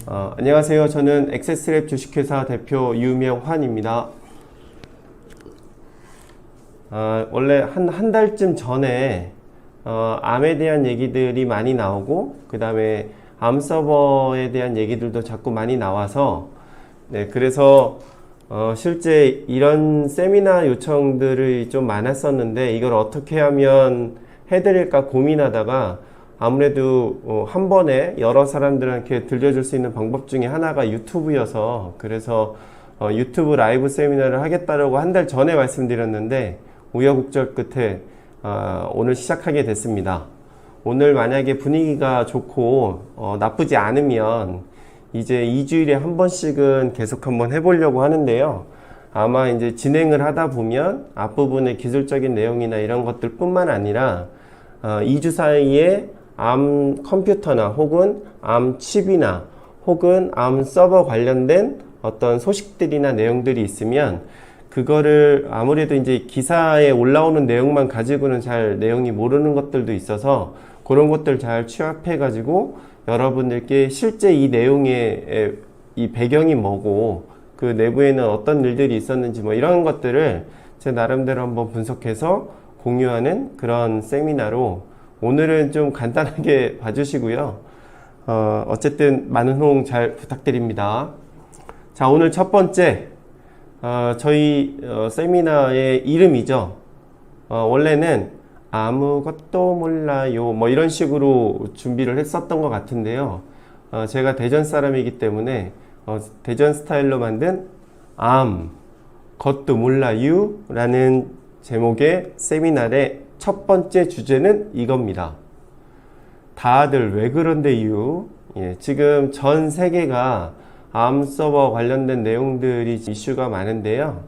안녕하세요. 저는 액세스랩 주식회사 대표 유명환입니다. 원래 한 달쯤 전에 암에 대한 얘기들이 많이 나오고 그 다음에 암 서버에 대한 얘기들도 자꾸 많이 나와서 그래서 실제 이런 세미나 요청들이 좀 많았었는데 이걸 어떻게 하면 해드릴까 고민하다가 아무래도 한 번에 여러 사람들한테 들려줄 수 있는 방법 중에 하나가 유튜브여서 그래서 유튜브 라이브 세미나를 하겠다라고 한 달 전에 말씀드렸는데 우여곡절 끝에 오늘 시작하게 됐습니다. 오늘 만약에 분위기가 좋고 나쁘지 않으면 이제 2주일에 한 번씩은 계속 한번 해보려고 하는데요. 아마 이제 진행을 하다 보면 앞부분의 기술적인 내용이나 이런 것들 뿐만 아니라 2주 사이에 암 컴퓨터나 혹은 암 칩이나 혹은 암 서버 관련된 어떤 소식들이나 내용들이 있으면 그거를 아무래도 이제 기사에 올라오는 내용만 가지고는 잘 내용이 모르는 것들도 있어서 그런 것들 잘 취합해 가지고 여러분들께 실제 이 내용의 이 배경이 뭐고 그 내부에는 어떤 일들이 있었는지 뭐 이런 것들을 제 나름대로 한번 분석해서 공유하는 그런 세미나로 오늘은 좀 간단하게 봐주시고요. 어쨌든 많은 호응 잘 부탁드립니다. 자, 오늘 첫 번째 저희 세미나의 이름이죠. 원래는 아무것도 몰라요 뭐 이런 식으로 준비를 했었던 것 같은데요. 제가 대전 사람이기 때문에 대전 스타일로 만든 암 것도 몰라요 라는 제목의 세미나의 첫 번째 주제는 이겁니다. 다들 왜 그런데요? 지금 전 세계가 암 서버 관련된 내용들이 이슈가 많은데요.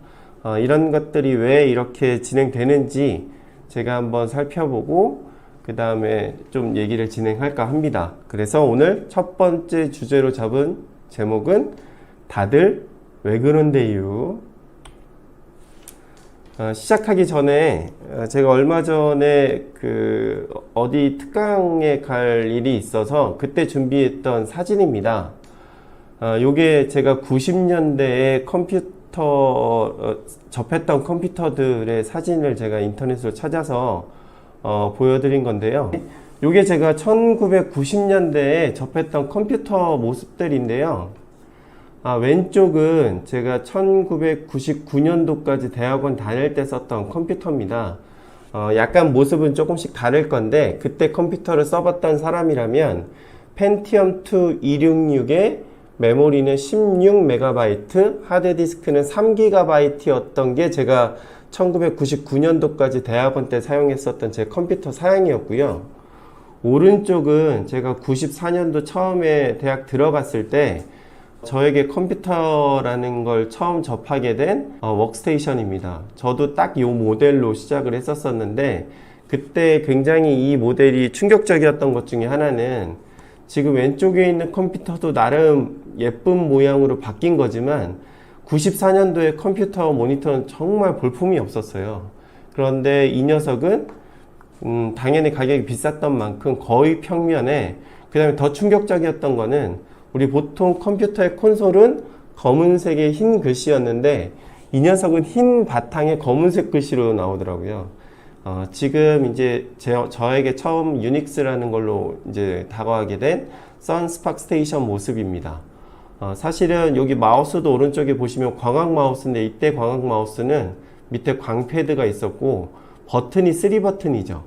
이런 것들이 왜 이렇게 진행되는지 제가 한번 살펴보고 그 다음에 좀 얘기를 진행할까 합니다. 그래서 오늘 첫 번째 주제로 잡은 제목은 다들 왜 그런데요? 시작하기 전에 제가 얼마 전에 어디 특강에 갈 일이 있어서 그때 준비했던 사진입니다. 요게 제가 90년대에 접했던 컴퓨터들의 사진을 제가 인터넷으로 찾아서 보여드린 건데요. 요게 제가 1990년대에 접했던 컴퓨터 모습들인데요. 왼쪽은 제가 1999년도까지 대학원 다닐 때 썼던 컴퓨터입니다. 약간 모습은 조금씩 다를 건데 그때 컴퓨터를 써봤던 사람이라면 펜티엄 2 266에 메모리는 16MB, 하드디스크는 3GB 였던 게 제가 1999년도까지 대학원 때 사용했었던 제 컴퓨터 사양이었고요. 오른쪽은 제가 94년도 처음에 대학 들어갔을 때 저에게 컴퓨터라는 걸 처음 접하게 된 워크스테이션입니다. 저도 딱 이 모델로 시작을 했었었는데 그때 굉장히 이 모델이 충격적이었던 것 중에 하나는 지금 왼쪽에 있는 컴퓨터도 나름 예쁜 모양으로 바뀐 거지만 94년도에 컴퓨터 모니터는 정말 볼품이 없었어요. 그런데 이 녀석은 당연히 가격이 비쌌던 만큼 거의 평면에, 그 다음에 더 충격적이었던 거는 우리 보통 컴퓨터의 콘솔은 검은색의 흰 글씨였는데 이 녀석은 흰 바탕에 검은색 글씨로 나오더라고요. 지금 이제 저에게 처음 유닉스라는 걸로 이제 다가가게 된 선스팍 스테이션 모습입니다. 사실은 여기 마우스도 오른쪽에 보시면 광학 마우스인데 이때 광학 마우스는 밑에 광패드가 있었고 버튼이 3버튼이죠.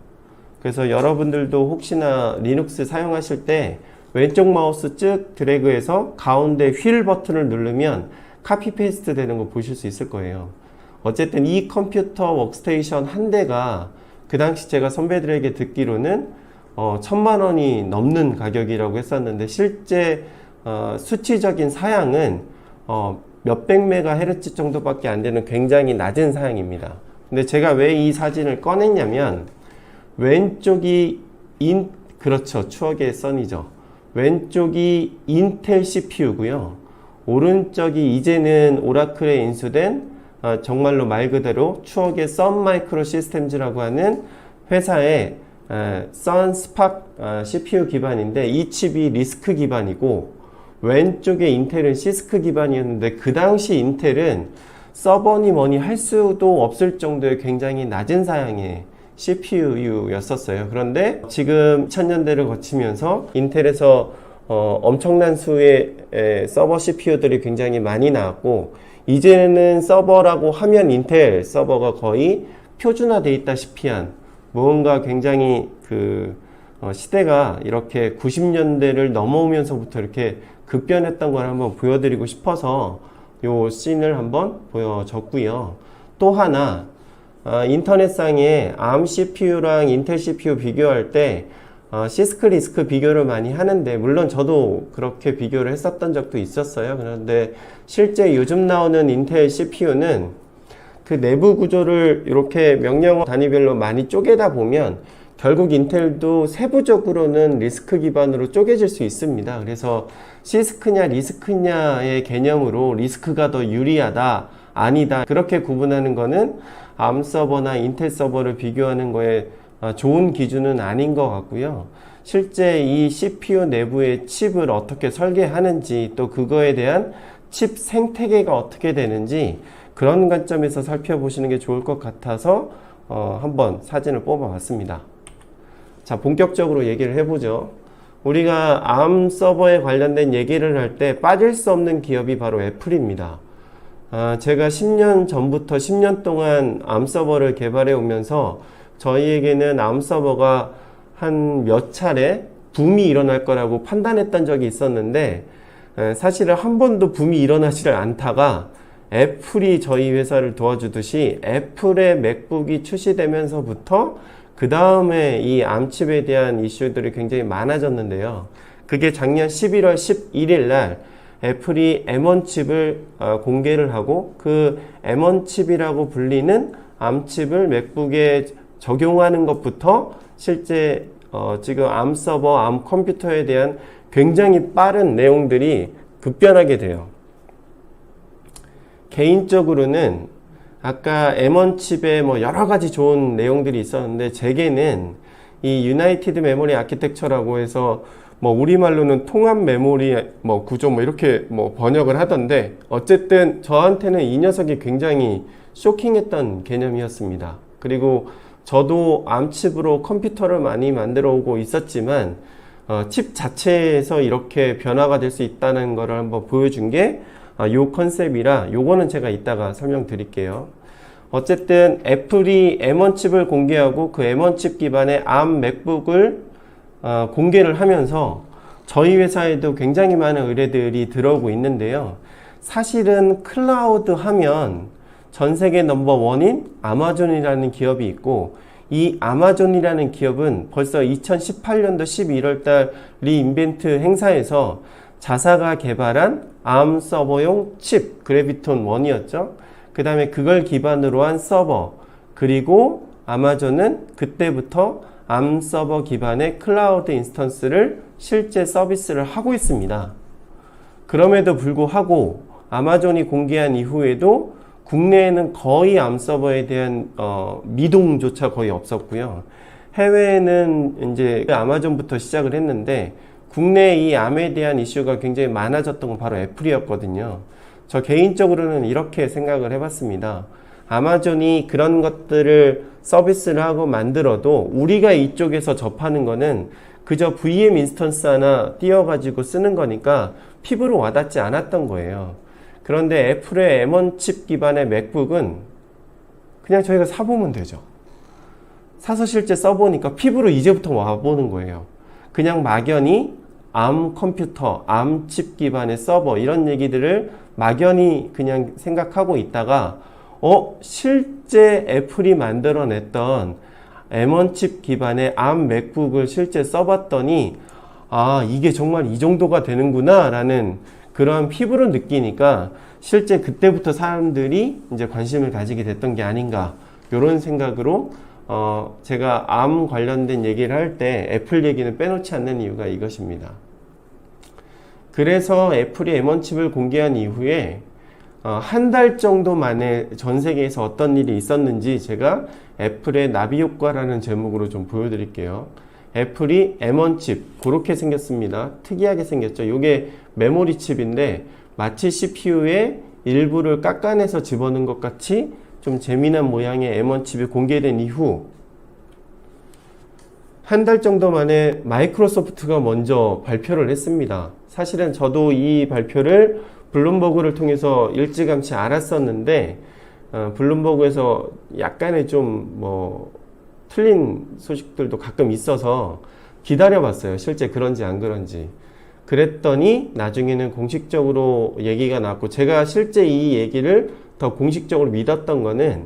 그래서 여러분들도 혹시나 리눅스 사용하실 때 왼쪽 마우스 쭉 드래그해서 가운데 휠 버튼을 누르면 카피 페이스트 되는 거 보실 수 있을 거예요. 어쨌든 이 컴퓨터 워크스테이션 한 대가 그 당시 제가 선배들에게 듣기로는 1000만 원이 넘는 가격이라고 했었는데 실제 수치적인 사양은 몇백 메가헤르츠 정도밖에 안 되는 굉장히 낮은 사양입니다. 근데 제가 왜 이 사진을 꺼냈냐면 왼쪽이 그렇죠, 추억의 선이죠. 왼쪽이 인텔 CPU고요. 오른쪽이 이제는 오라클에 인수된 정말로 말 그대로 추억의 썬 마이크로 시스템즈라고 하는 회사의 썬 스팍 CPU 기반인데 이 칩이 리스크 기반이고 왼쪽에 인텔은 시스크 기반이었는데 그 당시 인텔은 서버니 뭐니 할 수도 없을 정도의 굉장히 낮은 사양의 CPU였었어요. 그런데 지금 2000년대를 거치면서 인텔에서 엄청난 수의 서버 CPU들이 굉장히 많이 나왔고, 이제는 서버라고 하면 인텔 서버가 거의 표준화되어 있다시피 한 뭔가 굉장히 시대가 이렇게 90년대를 넘어오면서부터 이렇게 급변했던 걸 한번 보여드리고 싶어서 요 씬을 한번 보여줬고요. 또 하나, 인터넷상에 ARM CPU랑 인텔 CPU 비교할 때 시스크 리스크 비교를 많이 하는데, 물론 저도 그렇게 비교를 했었던 적도 있었어요. 그런데 실제 요즘 나오는 인텔 CPU는 그 내부 구조를 이렇게 명령 단위별로 많이 쪼개다 보면 결국 인텔도 세부적으로는 리스크 기반으로 쪼개질 수 있습니다. 그래서 시스크냐 리스크냐의 개념으로 리스크가 더 유리하다, 아니다, 그렇게 구분하는 거는 ARM 서버나 인텔 서버를 비교하는 거에 좋은 기준은 아닌 것 같고요. 실제 이 CPU 내부의 칩을 어떻게 설계하는지, 또 그거에 대한 칩 생태계가 어떻게 되는지, 그런 관점에서 살펴보시는 게 좋을 것 같아서 한번 사진을 뽑아 봤습니다. 자, 본격적으로 얘기를 해보죠. 우리가 ARM 서버에 관련된 얘기를 할 때 빠질 수 없는 기업이 바로 애플입니다. 제가 10년 전부터 10년 동안 ARM 서버를 개발해 오면서 저희에게는 ARM 서버가 한 몇 차례 붐이 일어날 거라고 판단했던 적이 있었는데, 사실은 한 번도 붐이 일어나지를 않다가 애플이 저희 회사를 도와주듯이 애플의 맥북이 출시되면서부터 그 다음에 이 ARM칩에 대한 이슈들이 굉장히 많아졌는데요. 그게 작년 11월 11일 날 애플이 M1 칩을 공개를 하고, 그 M1 칩이라고 불리는 ARM칩을 맥북에 적용하는 것부터 실제 지금 ARM 서버, ARM 컴퓨터에 대한 굉장히 빠른 내용들이 급변하게 돼요. 개인적으로는 아까 M1 칩에 뭐 여러 가지 좋은 내용들이 있었는데, 제게는 이 유나이티드 메모리 아키텍처라고 해서 뭐 우리말로는 통합 메모리 뭐 구조 뭐 이렇게 뭐 번역을 하던데, 어쨌든 저한테는 이 녀석이 굉장히 쇼킹했던 개념이었습니다. 그리고 저도 암칩으로 컴퓨터를 많이 만들어 오고 있었지만 칩 자체에서 이렇게 변화가 될 수 있다는 것을 한번 보여준 게 요 컨셉이라, 요거는 제가 이따가 설명드릴게요. 어쨌든 애플이 M1 칩을 공개하고 그 M1 칩 기반의 ARM 맥북을 공개를 하면서 저희 회사에도 굉장히 많은 의뢰들이 들어오고 있는데요. 사실은 클라우드 하면 전 세계 넘버원인 아마존이라는 기업이 있고, 이 아마존이라는 기업은 벌써 2018년도 11월달 리인벤트 행사에서 자사가 개발한 ARM 서버용 칩 그래비톤 1이었죠. 그 다음에 그걸 기반으로 한 서버, 그리고 아마존은 그때부터 ARM 서버 기반의 클라우드 인스턴스를 실제 서비스를 하고 있습니다. 그럼에도 불구하고 아마존이 공개한 이후에도 국내에는 거의 ARM 서버에 대한 미동조차 거의 없었고요. 해외에는 이제 아마존부터 시작을 했는데, 국내에 이 ARM에 대한 이슈가 굉장히 많아졌던 건 바로 애플이었거든요. 저 개인적으로는 이렇게 생각을 해봤습니다. 아마존이 그런 것들을 서비스를 하고 만들어도 우리가 이쪽에서 접하는 거는 그저 VM 인스턴스 하나 띄워가지고 쓰는 거니까 피부로 와닿지 않았던 거예요. 그런데 애플의 M1 칩 기반의 맥북은 그냥 저희가 사보면 되죠. 사서 실제 써보니까 피부로 이제부터 와보는 거예요. 그냥 막연히 ARM 컴퓨터, ARM 칩 기반의 서버, 이런 얘기들을 막연히 그냥 생각하고 있다가 실제 애플이 만들어냈던 M1 칩 기반의 ARM 맥북을 실제 써봤더니 이게 정말 이 정도가 되는구나 라는 그런 피부로 느끼니까 실제 그때부터 사람들이 이제 관심을 가지게 됐던 게 아닌가, 이런 생각으로 제가 ARM 관련된 얘기를 할 때 애플 얘기는 빼놓지 않는 이유가 이것입니다. 그래서 애플이 M1 칩을 공개한 이후에 한 달 정도 만에 전 세계에서 어떤 일이 있었는지 제가 애플의 나비 효과라는 제목으로 좀 보여드릴게요. 애플이 M1 칩 그렇게 생겼습니다. 특이하게 생겼죠. 이게 메모리 칩인데 마치 CPU의 일부를 깎아내서 집어넣은 것 같이 좀 재미난 모양의 M1 칩이 공개된 이후 한 달 정도 만에 마이크로소프트가 먼저 발표를 했습니다. 사실은 저도 이 발표를 블룸버그를 통해서 일찌감치 알았었는데 블룸버그에서 약간의 좀 틀린 소식들도 가끔 있어서 기다려봤어요. 실제 그런지 안 그런지. 그랬더니 나중에는 공식적으로 얘기가 나왔고, 제가 실제 이 얘기를 더 공식적으로 믿었던 거는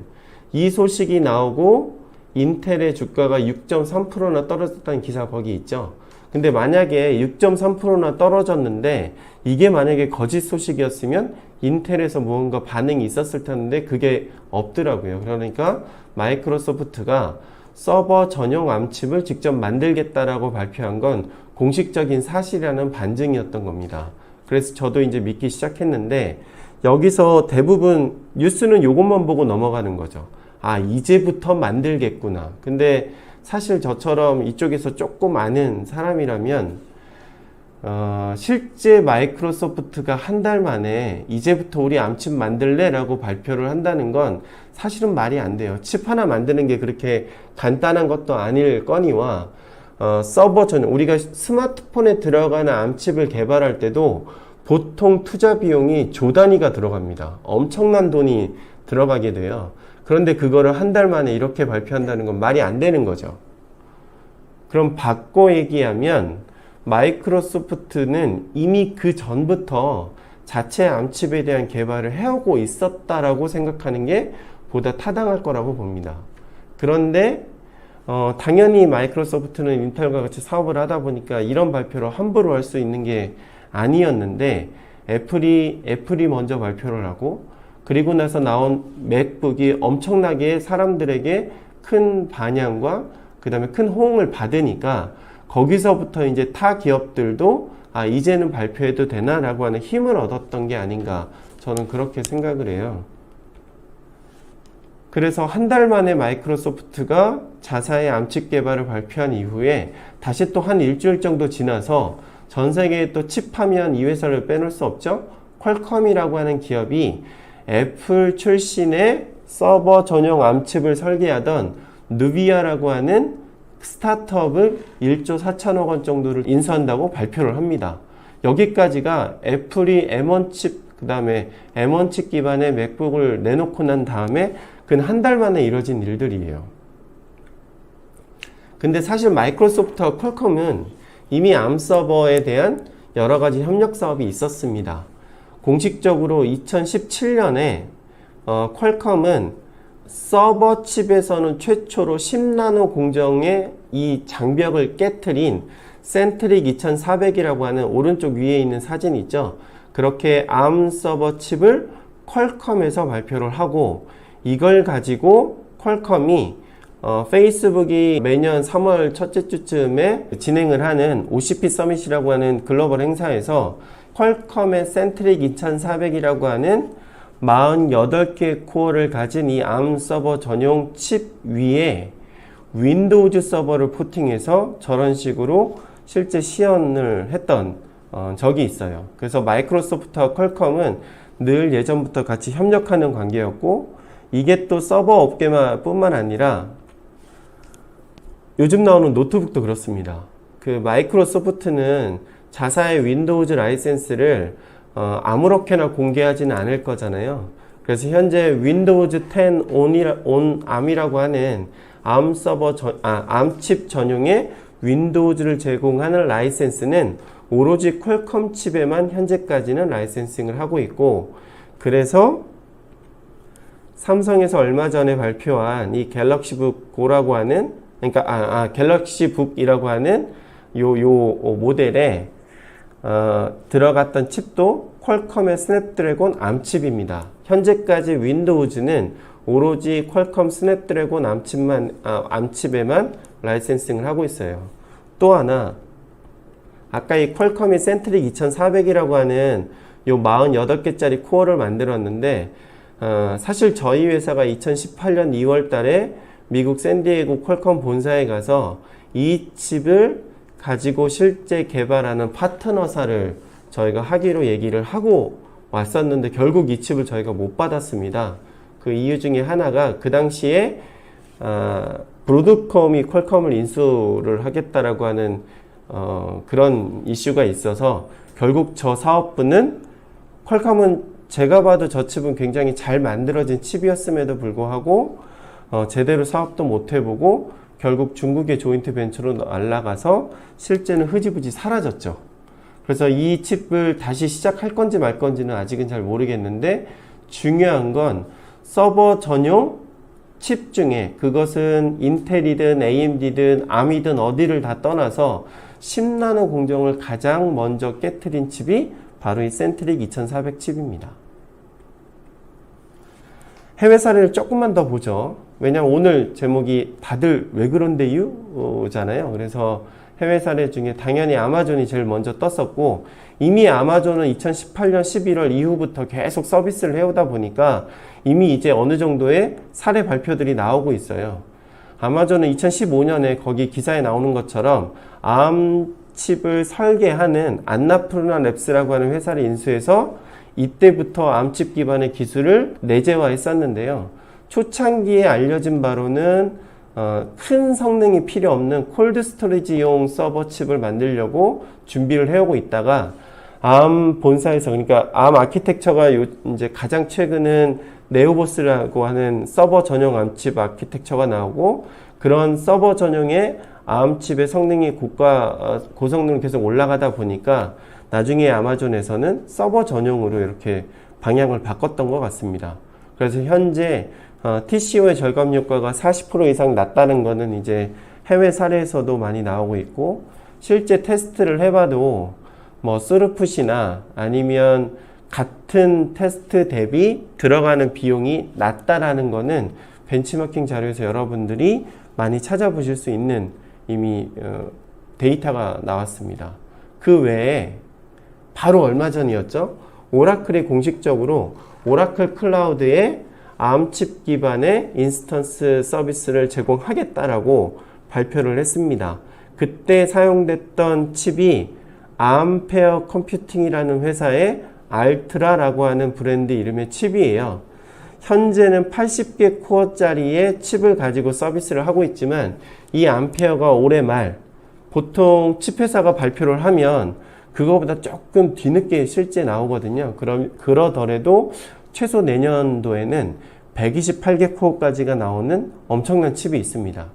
이 소식이 나오고 인텔의 주가가 6.3%나 떨어졌다는 기사 거기 있죠. 근데 만약에 6.3%나 떨어졌는데 이게 만약에 거짓 소식이었으면 인텔에서 무언가 반응이 있었을 텐데 그게 없더라고요. 그러니까 마이크로소프트가 서버 전용 암칩을 직접 만들겠다라고 발표한 건 공식적인 사실이라는 반증이었던 겁니다. 그래서 저도 이제 믿기 시작했는데, 여기서 대부분 뉴스는 이것만 보고 넘어가는 거죠. 아, 이제부터 만들겠구나. 근데 사실 저처럼 이쪽에서 조금 아는 사람이라면 실제 마이크로소프트가 한 달 만에 이제부터 우리 암칩 만들래? 라고 발표를 한다는 건 사실은 말이 안 돼요. 칩 하나 만드는 게 그렇게 간단한 것도 아닐 거니와 서버 전용, 우리가 스마트폰에 들어가는 암칩을 개발할 때도 보통 투자 비용이 조 단위가 들어갑니다. 엄청난 돈이 들어가게 돼요. 그런데 그거를 한 달 만에 이렇게 발표한다는 건 말이 안 되는 거죠. 그럼 바꿔 얘기하면 마이크로소프트는 이미 그 전부터 자체 암칩에 대한 개발을 해오고 있었다라고 생각하는 게 보다 타당할 거라고 봅니다. 그런데 당연히 마이크로소프트는 인텔과 같이 사업을 하다 보니까 이런 발표를 함부로 할 수 있는 게 아니었는데, 애플이 먼저 발표를 하고, 그리고 나서 나온 맥북이 엄청나게 사람들에게 큰 반향과 그 다음에 큰 호응을 받으니까 거기서부터 이제 타 기업들도 이제는 발표해도 되나 라고 하는 힘을 얻었던 게 아닌가, 저는 그렇게 생각을 해요. 그래서 한 달 만에 마이크로소프트가 자사의 암칩 개발을 발표한 이후에 다시 또 한 일주일 정도 지나서 전 세계에 또 칩하면 이 회사를 빼놓을 수 없죠. 퀄컴이라고 하는 기업이 애플 출신의 서버 전용 암칩을 설계하던 누비아라고 하는 스타트업을 1조 4천억 원 정도를 인수한다고 발표를 합니다. 여기까지가 애플이 M1 칩, 그 다음에 M1 칩 기반의 맥북을 내놓고 난 다음에 근 한 달 만에 이뤄진 일들이에요. 근데 사실 마이크로소프트와 퀄컴은 이미 암 서버에 대한 여러 가지 협력 사업이 있었습니다. 공식적으로 2017년에 퀄컴은 서버 칩에서는 최초로 10나노 공정의 이 장벽을 깨트린 센트릭 2400이라고 하는 오른쪽 위에 있는 사진 있죠. 그렇게 암 서버 칩을 퀄컴에서 발표를 하고, 이걸 가지고 퀄컴이 페이스북이 매년 3월 첫째 주쯤에 진행을 하는 OCP 서밋이라고 하는 글로벌 행사에서 퀄컴의 센트릭 2400이라고 하는 48개의 코어를 가진 이 암 서버 전용 칩 위에 윈도우즈 서버를 포팅해서 저런 식으로 실제 시연을 했던 적이 있어요. 그래서 마이크로소프트와 퀄컴은 늘 예전부터 같이 협력하는 관계였고, 이게 또 서버 업계뿐만 아니라 요즘 나오는 노트북도 그렇습니다. 그 마이크로소프트는 자사의 윈도우즈 라이센스를 아무렇게나 공개하지는 않을 거잖아요. 그래서 현재 윈도우즈 10 on ARM이라고 하는 암칩 전용의 윈도우즈를 제공하는 라이센스는 오로지 퀄컴 칩에만 현재까지는 라이센싱을 하고 있고, 그래서 삼성에서 얼마 전에 발표한 이 갤럭시북 고라고 하는, 그러니까 갤럭시북이라고 하는 요 모델에 들어갔던 칩도 퀄컴의 스냅드래곤 암칩입니다. 현재까지 윈도우즈는 오로지 퀄컴 스냅드래곤 암칩에만 라이센싱을 하고 있어요. 또 하나, 아까 이 퀄컴이 센트릭 2400이라고 하는 요 48개짜리 코어를 만들었는데, 사실 저희 회사가 2018년 2월 달에 미국 샌디에고 퀄컴 본사에 가서 이 칩을 가지고 실제 개발하는 파트너사를 저희가 하기로 얘기를 하고 왔었는데 결국 이 칩을 저희가 못 받았습니다. 그 이유 중에 하나가 그 당시에 브로드컴이 퀄컴을 인수를 하겠다라고 하는 그런 이슈가 있어서 결국 저 사업부는 퀄컴은 제가 봐도 저 칩은 굉장히 잘 만들어진 칩이었음에도 불구하고 제대로 사업도 못 해보고 결국 중국의 조인트 벤처로 날아가서 실제는 흐지부지 사라졌죠. 그래서 이 칩을 다시 시작할 건지 말 건지는 아직은 잘 모르겠는데 중요한 건 서버 전용 칩 중에 그것은 인텔이든 AMD든 ARM이든 어디를 다 떠나서 10나노 공정을 가장 먼저 깨트린 칩이 바로 이 센트릭 2400 칩입니다. 해외 사례를 조금만 더 보죠. 왜냐면 오늘 제목이 다들 왜 그런데요? 잖아요. 그래서 해외 사례 중에 당연히 아마존이 제일 먼저 떴었고 이미 아마존은 2018년 11월 이후부터 계속 서비스를 해오다 보니까 이미 이제 어느 정도의 사례 발표들이 나오고 있어요. 아마존은 2015년에 거기 기사에 나오는 것처럼 ARM 칩을 설계하는 안나푸르나 랩스라고 하는 회사를 인수해서 이때부터 ARM칩 기반의 기술을 내재화했었는데요. 초창기에 알려진 바로는 큰 성능이 필요 없는 콜드 스토리지용 서버 칩을 만들려고 준비를 해오고 있다가 ARM 본사에서 그러니까 ARM 아키텍처가 이제 가장 최근은 네오보스라고 하는 서버 전용 ARM칩 아키텍처가 나오고 그런 서버 전용의 ARM칩의 성능이 고성능을 계속 올라가다 보니까 나중에 아마존에서는 서버 전용으로 이렇게 방향을 바꿨던 것 같습니다. 그래서 현재 TCO의 절감 효과가 40% 이상 낮다는 거는 이제 해외 사례에서도 많이 나오고 있고 실제 테스트를 해봐도 뭐 스루풋이나 아니면 같은 테스트 대비 들어가는 비용이 낮다라는 거는 벤치마킹 자료에서 여러분들이 많이 찾아보실 수 있는 이미 데이터가 나왔습니다. 그 외에 바로 얼마 전이었죠? 오라클이 공식적으로 오라클 클라우드에 ARM칩 기반의 인스턴스 서비스를 제공하겠다라고 발표를 했습니다. 그때 사용됐던 칩이 암페어 컴퓨팅이라는 회사의 알트라라고 하는 브랜드 이름의 칩이에요. 현재는 80개 코어짜리의 칩을 가지고 서비스를 하고 있지만 이 암페어가 올해 말 보통 칩 회사가 발표를 하면 그거보다 조금 뒤늦게 실제 나오거든요. 그러더라도 최소 내년도에는 128개 코어까지가 나오는 엄청난 칩이 있습니다.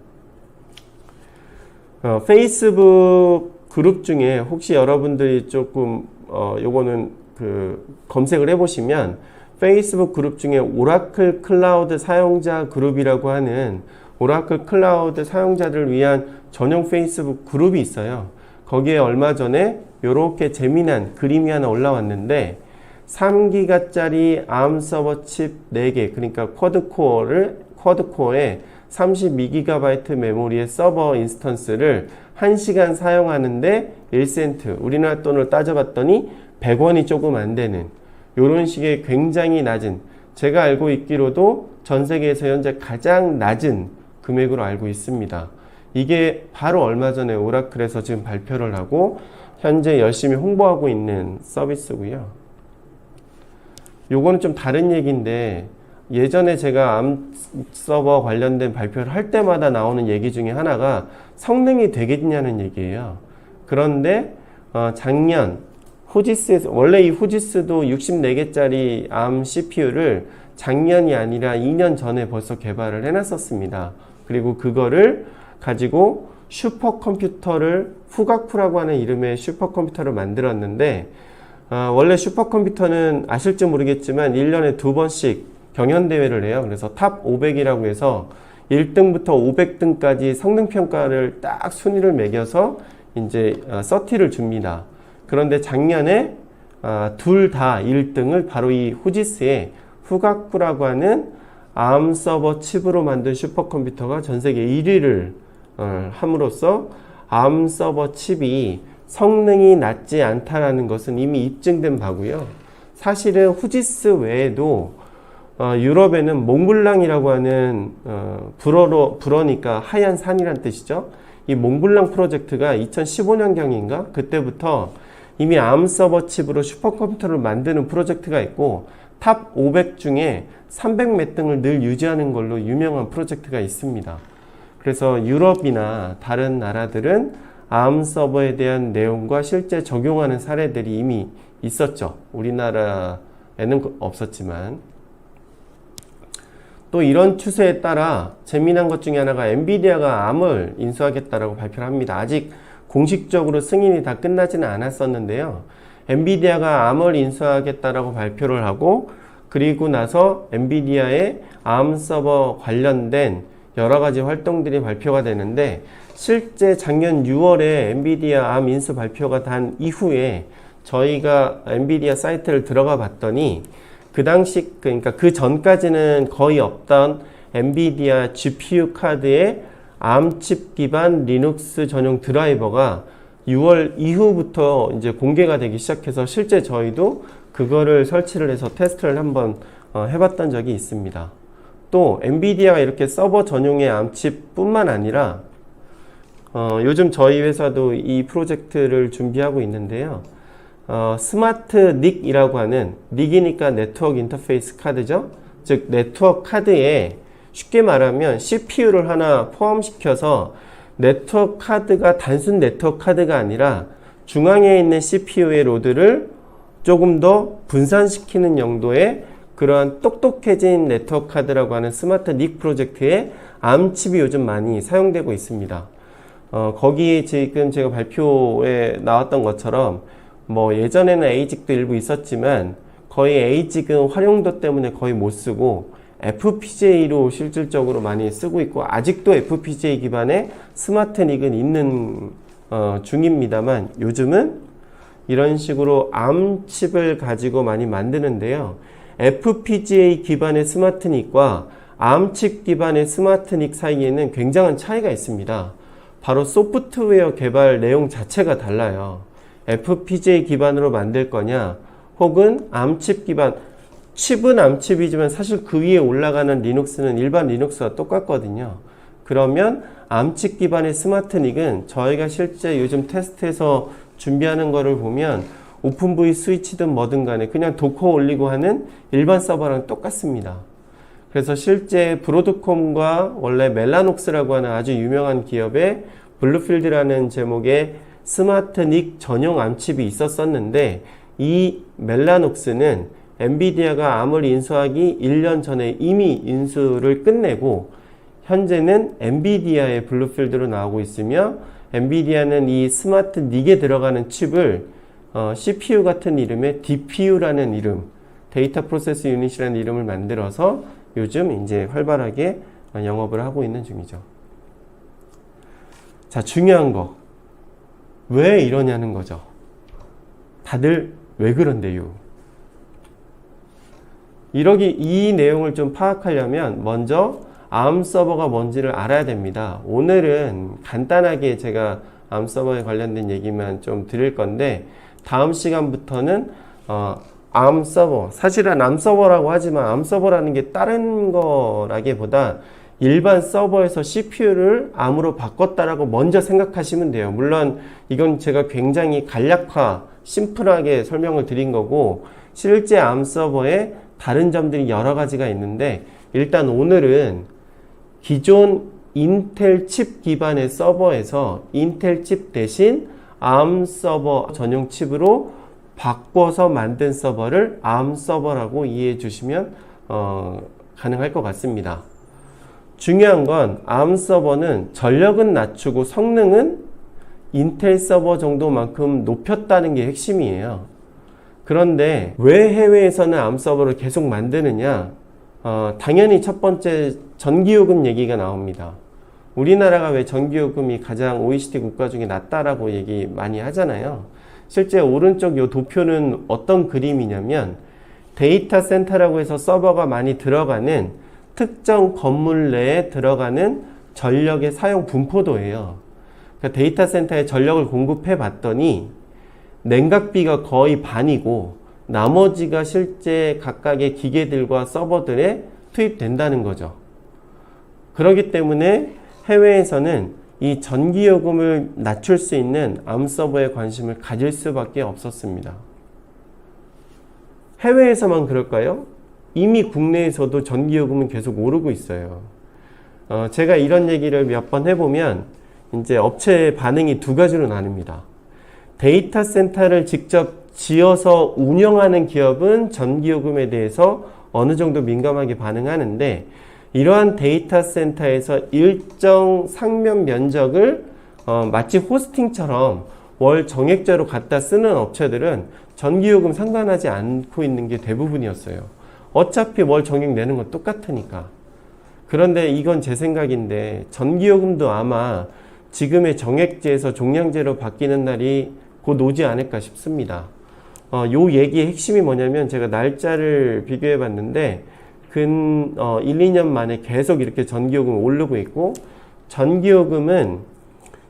페이스북 그룹 중에 혹시 여러분들이 조금 요거는 검색을 해보시면 페이스북 그룹 중에 오라클 클라우드 사용자 그룹이라고 하는 오라클 클라우드 사용자들을 위한 전용 페이스북 그룹이 있어요. 거기에 얼마 전에 이렇게 재미난 그림이 하나 올라왔는데 3기가짜리 ARM 서버 칩 4개 그러니까 쿼드코어에 32GB 메모리의 서버 인스턴스를 1시간 사용하는데 1센트 우리나라 돈으로 따져봤더니 100원이 조금 안 되는 이런 식의 굉장히 낮은 제가 알고 있기로도 전 세계에서 현재 가장 낮은 금액으로 알고 있습니다. 이게 바로 얼마 전에 오라클에서 지금 발표를 하고 현재 열심히 홍보하고 있는 서비스고요. 요거는 좀 다른 얘기인데 예전에 제가 암 서버 관련된 발표를 할 때마다 나오는 얘기 중에 하나가 성능이 되겠냐는 얘기예요. 그런데 작년 후지스에서 원래 이 후지스도 64개짜리 암 CPU를 작년이 아니라 2년 전에 벌써 개발을 해놨었습니다. 그리고 그거를 가지고 슈퍼컴퓨터를 후가쿠라고 하는 이름의 슈퍼컴퓨터를 만들었는데 원래 슈퍼컴퓨터는 아실지 모르겠지만 1년에 2번씩 경연대회를 해요. 그래서 탑 500이라고 해서 1등부터 500등까지 성능평가를 딱 순위를 매겨서 이제 서티를 줍니다. 그런데 작년에 둘 다 1등을 바로 이 후지스의 후가쿠라고 하는 ARM 서버 칩으로 만든 슈퍼컴퓨터가 전 세계 1위를 함으로써 ARM 서버 칩이 성능이 낮지 않다라는 것은 이미 입증된 바고요. 사실은 후지스 외에도 유럽에는 몽블랑이라고 하는 불어니까 하얀 산이란 뜻이죠. 이 몽블랑 프로젝트가 2015년경인가 그때부터 이미 ARM 서버 칩으로 슈퍼컴퓨터를 만드는 프로젝트가 있고 탑 500 중에 300 몇 등을 늘 유지하는 걸로 유명한 프로젝트가 있습니다. 그래서 유럽이나 다른 나라들은 ARM 서버에 대한 내용과 실제 적용하는 사례들이 이미 있었죠. 우리나라에는 없었지만. 또 이런 추세에 따라 재미난 것 중에 하나가 엔비디아가 ARM을 인수하겠다라고 발표를 합니다. 아직 공식적으로 승인이 다 끝나지는 않았었는데요. 엔비디아가 ARM을 인수하겠다라고 발표를 하고 그리고 나서 엔비디아의 ARM 서버 관련된 여러 가지 활동들이 발표가 되는데 실제 작년 6월에 엔비디아 ARM 인수 발표가 단 이후에 저희가 엔비디아 사이트를 들어가 봤더니 그 당시 그러니까 그 전까지는 거의 없던 엔비디아 GPU 카드에 ARM 칩 기반 리눅스 전용 드라이버가 6월 이후부터 이제 공개가 되기 시작해서 실제 저희도 그거를 설치를 해서 테스트를 한번 해봤던 적이 있습니다. 또 엔비디아가 이렇게 서버 전용의 ARM 칩 뿐만 아니라 요즘 저희 회사도 이 프로젝트를 준비하고 있는데요. 스마트 닉이라고 하는 닉이니까 네트워크 인터페이스 카드죠. 즉 네트워크 카드에 쉽게 말하면 CPU를 하나 포함시켜서 네트워크 카드가 단순 네트워크 카드가 아니라 중앙에 있는 CPU의 로드를 조금 더 분산시키는 용도의 그러한 똑똑해진 네트워크 카드라고 하는 스마트 닉 프로젝트에 ARM 칩이 요즘 많이 사용되고 있습니다. 거기에 지금 제가 발표에 나왔던 것처럼 뭐 예전에는 ASIC도 일부 있었지만 거의 ASIC은 활용도 때문에 거의 못 쓰고 FPGA로 실질적으로 많이 쓰고 있고 아직도 FPGA 기반의 스마트 닉은 있는 중입니다만 요즘은 이런 식으로 ARM 칩을 가지고 많이 만드는데요. FPGA 기반의 스마트 닉과 ARM 칩 기반의 스마트 닉 사이에는 굉장한 차이가 있습니다. 바로 소프트웨어 개발 내용 자체가 달라요. FPGA 기반으로 만들 거냐 혹은 ARM 칩 기반 칩은 ARM 칩이지만 사실 그 위에 올라가는 리눅스는 일반 리눅스와 똑같거든요. 그러면 ARM 칩 기반의 스마트 닉은 저희가 실제 요즘 테스트에서 준비하는 거를 보면 오픈V 스위치든 뭐든 간에 그냥 도커 올리고 하는 일반 서버랑 똑같습니다. 그래서 실제 브로드콤과 원래 멜라녹스라고 하는 아주 유명한 기업의 블루필드라는 제목의 스마트 닉 전용 암칩이 있었었는데 이 멜라녹스는 엔비디아가 ARM을 인수하기 1년 전에 이미 인수를 끝내고 현재는 엔비디아의 블루필드로 나오고 있으며 엔비디아는 이 스마트 닉에 들어가는 칩을 CPU 같은 이름의 DPU라는 이름, 데이터 프로세스 유닛이라는 이름을 만들어서 요즘 이제 활발하게 영업을 하고 있는 중이죠. 자, 중요한 거. 왜 이러냐는 거죠. 다들 왜 그런데요? 이 내용을 좀 파악하려면 먼저 ARM 서버가 뭔지를 알아야 됩니다. 오늘은 간단하게 제가 ARM 서버에 관련된 얘기만 좀 드릴 건데 다음 시간부터는 ARM 서버, 사실은 ARM 서버라고 하지만 ARM 서버라는 게 다른 거라기보다 일반 서버에서 CPU를 ARM으로 바꿨다라고 먼저 생각하시면 돼요. 물론 이건 제가 굉장히 간략화, 심플하게 설명을 드린 거고 실제 ARM 서버에 다른 점들이 여러 가지가 있는데 일단 오늘은 기존 인텔 칩 기반의 서버에서 인텔 칩 대신 ARM 서버 전용 칩으로 바꿔서 만든 서버를 ARM 서버라고 이해해 주시면 가능할 것 같습니다. 중요한 건 ARM 서버는 전력은 낮추고 성능은 인텔 서버 정도만큼 높였다는 게 핵심이에요. 그런데 왜 해외에서는 ARM 서버를 계속 만드느냐? 당연히 첫 번째 전기요금 얘기가 나옵니다. 우리나라가 왜 전기요금이 가장 OECD 국가 중에 낮다라고 얘기 많이 하잖아요. 실제 오른쪽 요 도표는 어떤 그림이냐면 데이터 센터라고 해서 서버가 많이 들어가는 특정 건물 내에 들어가는 전력의 사용 분포도예요. 그러니까 데이터 센터에 전력을 공급해 봤더니 냉각비가 거의 반이고 나머지가 실제 각각의 기계들과 서버들에 투입된다는 거죠. 그렇기 때문에 해외에서는 이 전기요금을 낮출 수 있는 암서버에 관심을 가질 수밖에 없었습니다. 해외에서만 그럴까요? 이미 국내에서도 전기요금은 계속 오르고 있어요. 제가 이런 얘기를 몇 번 해보면 이제 업체의 반응이 두 가지로 나뉩니다. 데이터 센터를 직접 지어서 운영하는 기업은 전기요금에 대해서 어느 정도 민감하게 반응하는데, 이러한 데이터 센터에서 일정 상면 면적을 마치 호스팅처럼 월 정액제로 갖다 쓰는 업체들은 전기요금 상관하지 않고 있는 게 대부분이었어요. 어차피 월 정액 내는 건 똑같으니까. 그런데 이건 제 생각인데 전기요금도 아마 지금의 정액제에서 종량제로 바뀌는 날이 곧 오지 않을까 싶습니다. 요 얘기의 핵심이 뭐냐면, 제가 날짜를 비교해 봤는데 근 1, 2년 만에 계속 이렇게 전기요금이 오르고 있고, 전기요금은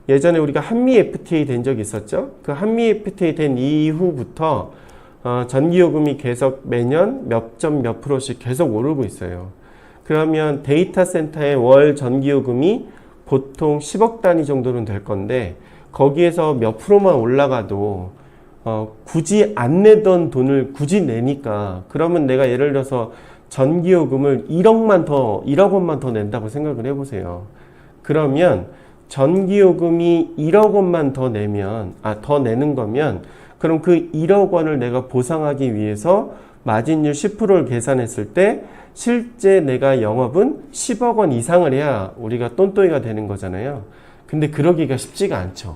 예전에 우리가 한미 FTA 된 적이 있었죠. 그 한미 FTA 된 이후부터 전기요금이 계속 매년 몇 점 몇 프로씩 계속 오르고 있어요. 그러면 데이터 센터의 월 전기요금이 보통 10억 단위 정도는 될 건데, 거기에서 몇 프로만 올라가도 굳이 안 내던 돈을 굳이 내니까, 그러면 내가 예를 들어서 전기요금을 1억 원만 더 낸다고 생각을 해보세요. 그러면 전기요금이 1억 원만 더 내는 거면, 그럼 그 1억 원을 내가 보상하기 위해서 마진율 10%를 계산했을 때 실제 내가 영업은 10억 원 이상을 해야 우리가 똔똔이가 되는 거잖아요. 근데 그러기가 쉽지가 않죠.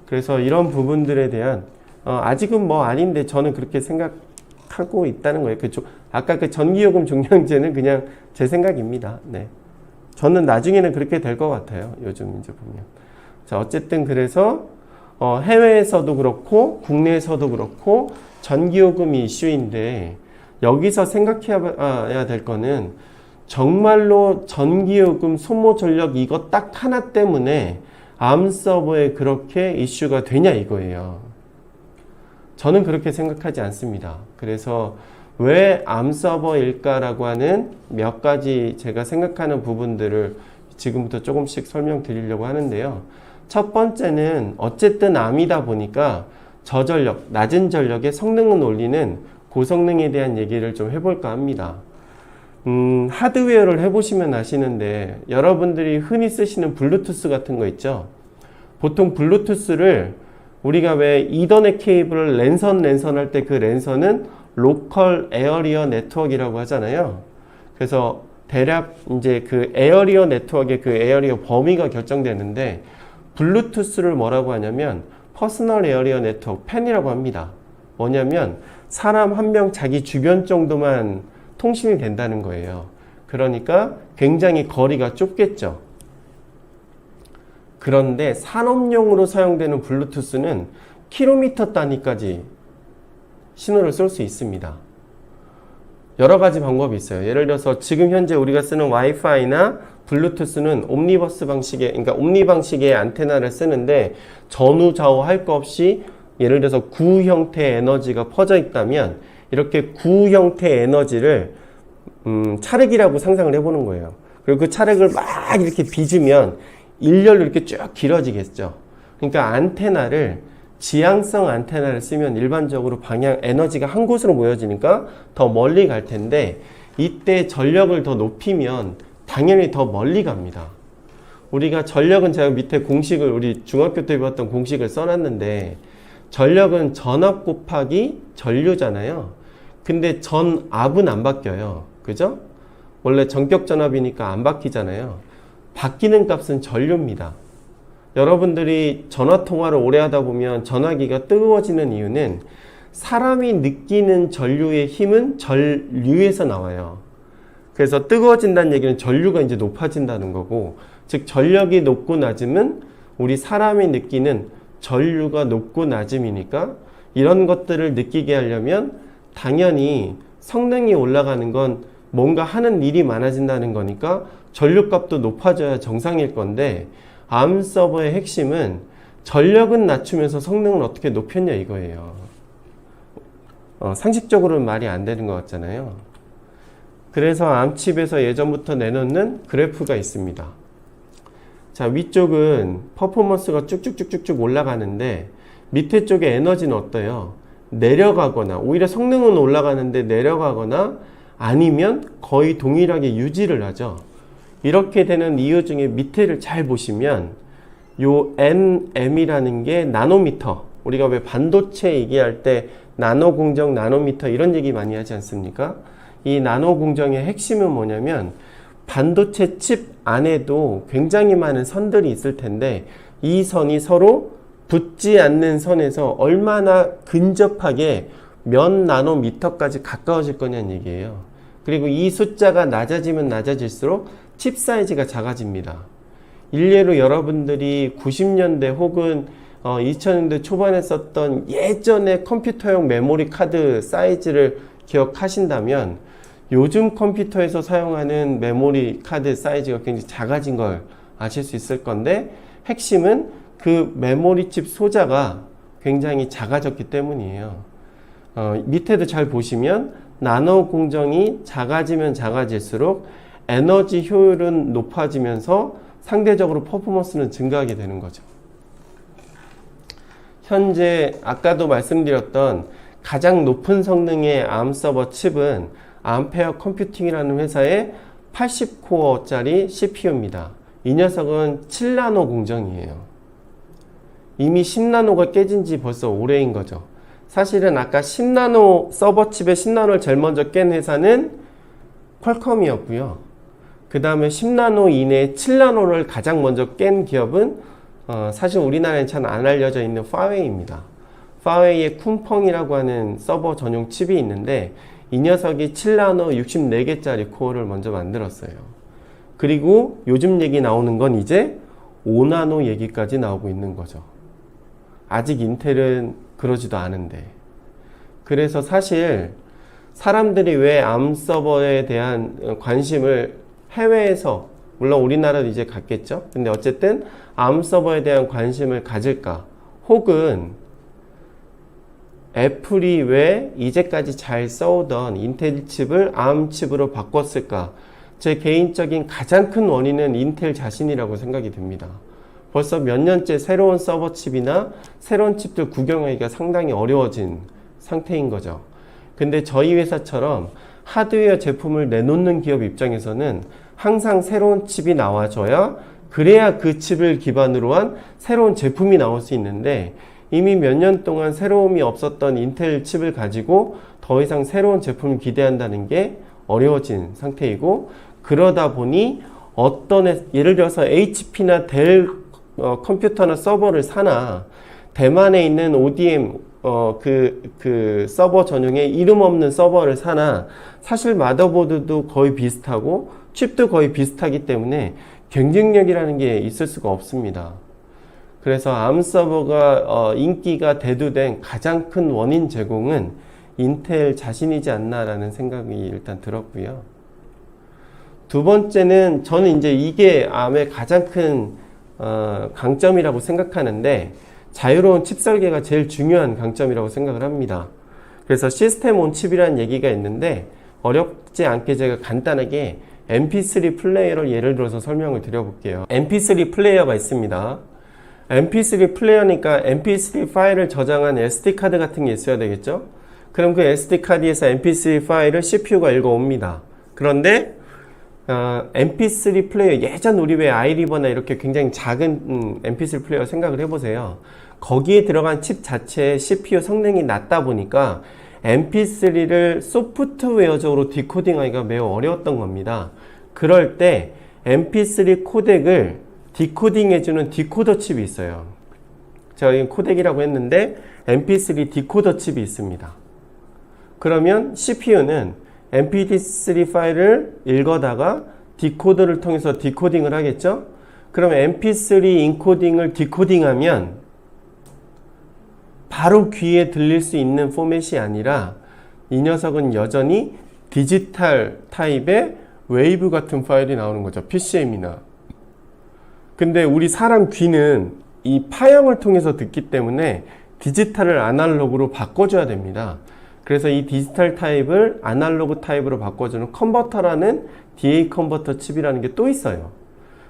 그래서 이런 부분들에 대한 아직은 뭐 아닌데 저는 그렇게 생각하고 있다는 거예요. 아까 그 전기요금 종량제는 그냥 제 생각입니다. 네. 저는 나중에는 그렇게 될 것 같아요. 요즘 이제 보면. 자, 어쨌든 그래서 해외에서도 그렇고 국내에서도 그렇고 전기요금 이슈인데, 여기서 생각해야 될 거는 정말로 전기요금 소모 전력 이거 딱 하나 때문에 암서버에 그렇게 이슈가 되냐 이거예요. 저는 그렇게 생각하지 않습니다. 그래서 왜 암서버일까라고 하는 몇 가지 제가 생각하는 부분들을 지금부터 조금씩 설명드리려고 하는데요. 첫 번째는 어쨌든 암이다 보니까 저전력, 낮은 전력의 성능은 올리는 고성능에 대한 얘기를 좀 해볼까 합니다. 하드웨어를 해보시면 아시는데, 여러분들이 흔히 쓰시는 블루투스 같은 거 있죠. 보통 블루투스를 우리가 왜 이더넷 케이블을 랜선 할 때 그 랜선은 로컬 에어리어 네트워크라고 하잖아요. 그래서 대략 이제 그 에어리어 네트워크의 그 에어리어 범위가 결정되는데, 블루투스를 뭐라고 하냐면 퍼스널 에어리어 네트워크 팬이라고 합니다. 뭐냐면 사람 한 명 자기 주변 정도만 통신이 된다는 거예요. 그러니까 굉장히 거리가 좁겠죠. 그런데 산업용으로 사용되는 블루투스는 킬로미터 단위까지 신호를 쏠 수 있습니다. 여러 가지 방법이 있어요. 예를 들어서 지금 현재 우리가 쓰는 와이파이나 블루투스는 옴니버스 방식의, 그러니까 옴니 방식의 안테나를 쓰는데 전후 좌우 할 거 없이 예를 들어서 구 형태의 에너지가 퍼져 있다면 이렇게 구 형태의 에너지를 차력이라고 상상을 해보는 거예요. 그리고 그 차력을 막 이렇게 빚으면 일렬로 이렇게 쭉 길어지겠죠. 그러니까 안테나를 지향성 안테나를 쓰면 일반적으로 방향 에너지가 한 곳으로 모여지니까 더 멀리 갈 텐데, 이때 전력을 더 높이면 당연히 더 멀리 갑니다. 우리가 전력은 제가 밑에 공식을 우리 중학교 때 배웠던 공식을 써놨는데, 전력은 전압 곱하기 전류잖아요. 근데 전압은 안 바뀌어요. 그죠? 원래 전격 전압이니까 안 바뀌잖아요. 바뀌는 값은 전류입니다. 여러분들이 전화통화를 오래 하다 보면 전화기가 뜨거워지는 이유는 사람이 느끼는 전류의 힘은 전류에서 나와요. 그래서 뜨거워진다는 얘기는 전류가 이제 높아진다는 거고, 즉 전력이 높고 낮음은 우리 사람이 느끼는 전류가 높고 낮음이니까, 이런 것들을 느끼게 하려면 당연히 성능이 올라가는 건 뭔가 하는 일이 많아진다는 거니까 전류값도 높아져야 정상일 건데, 암 서버의 핵심은 전력은 낮추면서 성능을 어떻게 높였냐 이거예요. 상식적으로는 말이 안 되는 것 같잖아요. 그래서 암칩에서 예전부터 내놓는 그래프가 있습니다. 자, 위쪽은 퍼포먼스가 쭉쭉쭉쭉쭉 올라가는데 밑에 쪽에 에너지는 어때요? 내려가거나 오히려 성능은 올라가는데 내려가거나 아니면 거의 동일하게 유지를 하죠. 이렇게 되는 이유 중에 밑에를 잘 보시면 요 NM이라는 게 나노미터, 우리가 왜 반도체 얘기할 때 나노 공정, 나노미터 이런 얘기 많이 하지 않습니까? 이 나노 공정의 핵심은 뭐냐면 반도체 칩 안에도 굉장히 많은 선들이 있을 텐데 이 선이 서로 붙지 않는 선에서 얼마나 근접하게 몇 나노미터까지 가까워질 거냐는 얘기예요. 그리고 이 숫자가 낮아지면 낮아질수록 칩 사이즈가 작아집니다. 일례로 여러분들이 90년대 혹은 2000년대 초반에 썼던 예전의 컴퓨터용 메모리 카드 사이즈를 기억하신다면 요즘 컴퓨터에서 사용하는 메모리 카드 사이즈가 굉장히 작아진 걸 아실 수 있을 건데 핵심은 그 메모리 칩 소자가 굉장히 작아졌기 때문이에요. 밑에도 잘 보시면 나노 공정이 작아지면 작아질수록 에너지 효율은 높아지면서 상대적으로 퍼포먼스는 증가하게 되는 거죠. 현재 아까도 말씀드렸던 가장 높은 성능의 ARM 서버 칩은 암페어 컴퓨팅이라는 회사의 80코어짜리 CPU입니다. 이 녀석은 7나노 공정이에요. 이미 10나노가 깨진 지 벌써 오래인 거죠. 사실은 아까 10나노 서버 칩의 10나노를 제일 먼저 깬 회사는 퀄컴이었고요. 그 다음에 10나노 이내에 7나노를 가장 먼저 깬 기업은 사실 우리나라에 잘 안 알려져 있는 파웨이입니다. 파웨이의 쿤펑이라고 하는 서버 전용 칩이 있는데 이 녀석이 7나노 64개짜리 코어를 먼저 만들었어요. 그리고 요즘 얘기 나오는 건 이제 5나노 얘기까지 나오고 있는 거죠. 아직 인텔은 그러지도 않은데. 그래서 사실 사람들이 왜 ARM 서버에 대한 관심을 해외에서, 물론 우리나라도 이제 갔겠죠. 근데 어쨌든 ARM 서버에 대한 관심을 가질까? 혹은 애플이 왜 이제까지 잘 써오던 인텔 칩을 ARM 칩으로 바꿨을까? 제 개인적인 가장 큰 원인은 인텔 자신이라고 생각이 듭니다. 벌써 몇 년째 새로운 서버 칩이나 새로운 칩들 구경하기가 상당히 어려워진 상태인 거죠. 근데 저희 회사처럼 하드웨어 제품을 내놓는 기업 입장에서는 항상 새로운 칩이 나와줘야 그래야 그 칩을 기반으로 한 새로운 제품이 나올 수 있는데 이미 몇 년 동안 새로움이 없었던 인텔 칩을 가지고 더 이상 새로운 제품을 기대한다는 게 어려워진 상태이고, 그러다 보니 예를 들어서 HP나 델 컴퓨터나 서버를 사나 대만에 있는 ODM 그 서버 전용의 이름 없는 서버를 사나 사실 마더보드도 거의 비슷하고 칩도 거의 비슷하기 때문에 경쟁력이라는 게 있을 수가 없습니다. 그래서 ARM 서버가 인기가 대두된 가장 큰 원인 제공은 인텔 자신이지 않나라는 생각이 일단 들었고요. 두 번째는 저는 이제 이게 ARM의 가장 큰 강점이라고 생각하는데 자유로운 칩 설계가 제일 중요한 강점이라고 생각을 합니다. 그래서 시스템 온 칩이라는 얘기가 있는데 어렵지 않게 제가 간단하게 MP3 플레이어를 예를 들어서 설명을 드려볼게요. MP3 플레이어가 있습니다. MP3 플레이어니까 MP3 파일을 저장한 SD카드 같은 게 있어야 되겠죠? 그럼 그 SD카드에서 MP3 파일을 CPU가 읽어옵니다. 그런데 MP3 플레이어, 예전 우리 왜 아이리버나 이렇게 굉장히 작은 MP3 플레이어 생각을 해보세요. 거기에 들어간 칩 자체의 CPU 성능이 낮다 보니까 MP3를 소프트웨어적으로 디코딩하기가 매우 어려웠던 겁니다. 그럴 때 MP3 코덱을 디코딩해주는 디코더 칩이 있어요. 제가 여기 코덱이라고 했는데 MP3 디코더 칩이 있습니다. 그러면 CPU는 MP3 파일을 읽어다가 디코더를 통해서 디코딩을 하겠죠? 그러면 MP3 인코딩을 디코딩하면 바로 귀에 들릴 수 있는 포맷이 아니라 이 녀석은 여전히 디지털 타입의 웨이브 같은 파일이 나오는 거죠. PCM이나. 근데 우리 사람 귀는 이 파형을 통해서 듣기 때문에 디지털을 아날로그로 바꿔줘야 됩니다. 그래서 이 디지털 타입을 아날로그 타입으로 바꿔주는 컨버터라는 DA 컨버터 칩이라는 게 또 있어요.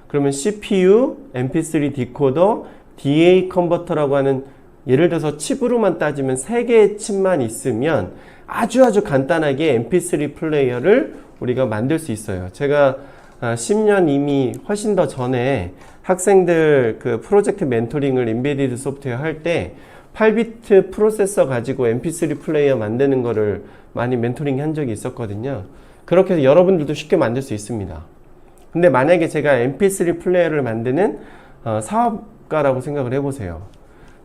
그러면 CPU, MP3 디코더, DA 컨버터라고 하는 예를 들어서 칩으로만 따지면 3개의 칩만 있으면 아주 간단하게 MP3 플레이어를 우리가 만들 수 있어요. 제가 10년 이미 훨씬 더 전에 학생들 그 프로젝트 멘토링을 인베디드 소프트웨어 할 때 8비트 프로세서 가지고 MP3 플레이어 만드는 거를 많이 멘토링 한 적이 있었거든요. 그렇게 해서 여러분들도 쉽게 만들 수 있습니다. 근데 만약에 제가 MP3 플레이어를 만드는 사업가라고 생각을 해보세요.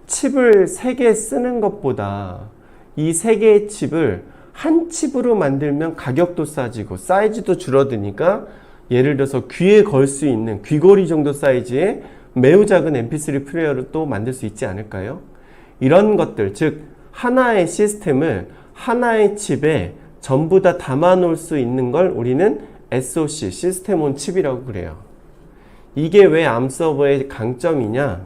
칩을 3개 쓰는 것보다 이 3개의 칩을 한 칩으로 만들면 가격도 싸지고 사이즈도 줄어드니까 예를 들어서 귀에 걸 수 있는 귀걸이 정도 사이즈의 매우 작은 MP3 플레이어를 또 만들 수 있지 않을까요? 이런 것들, 즉 하나의 시스템을 하나의 칩에 전부 다 담아 놓을 수 있는 걸 우리는 SoC, 시스템 온 칩이라고 그래요. 이게 왜 암 서버의 강점이냐?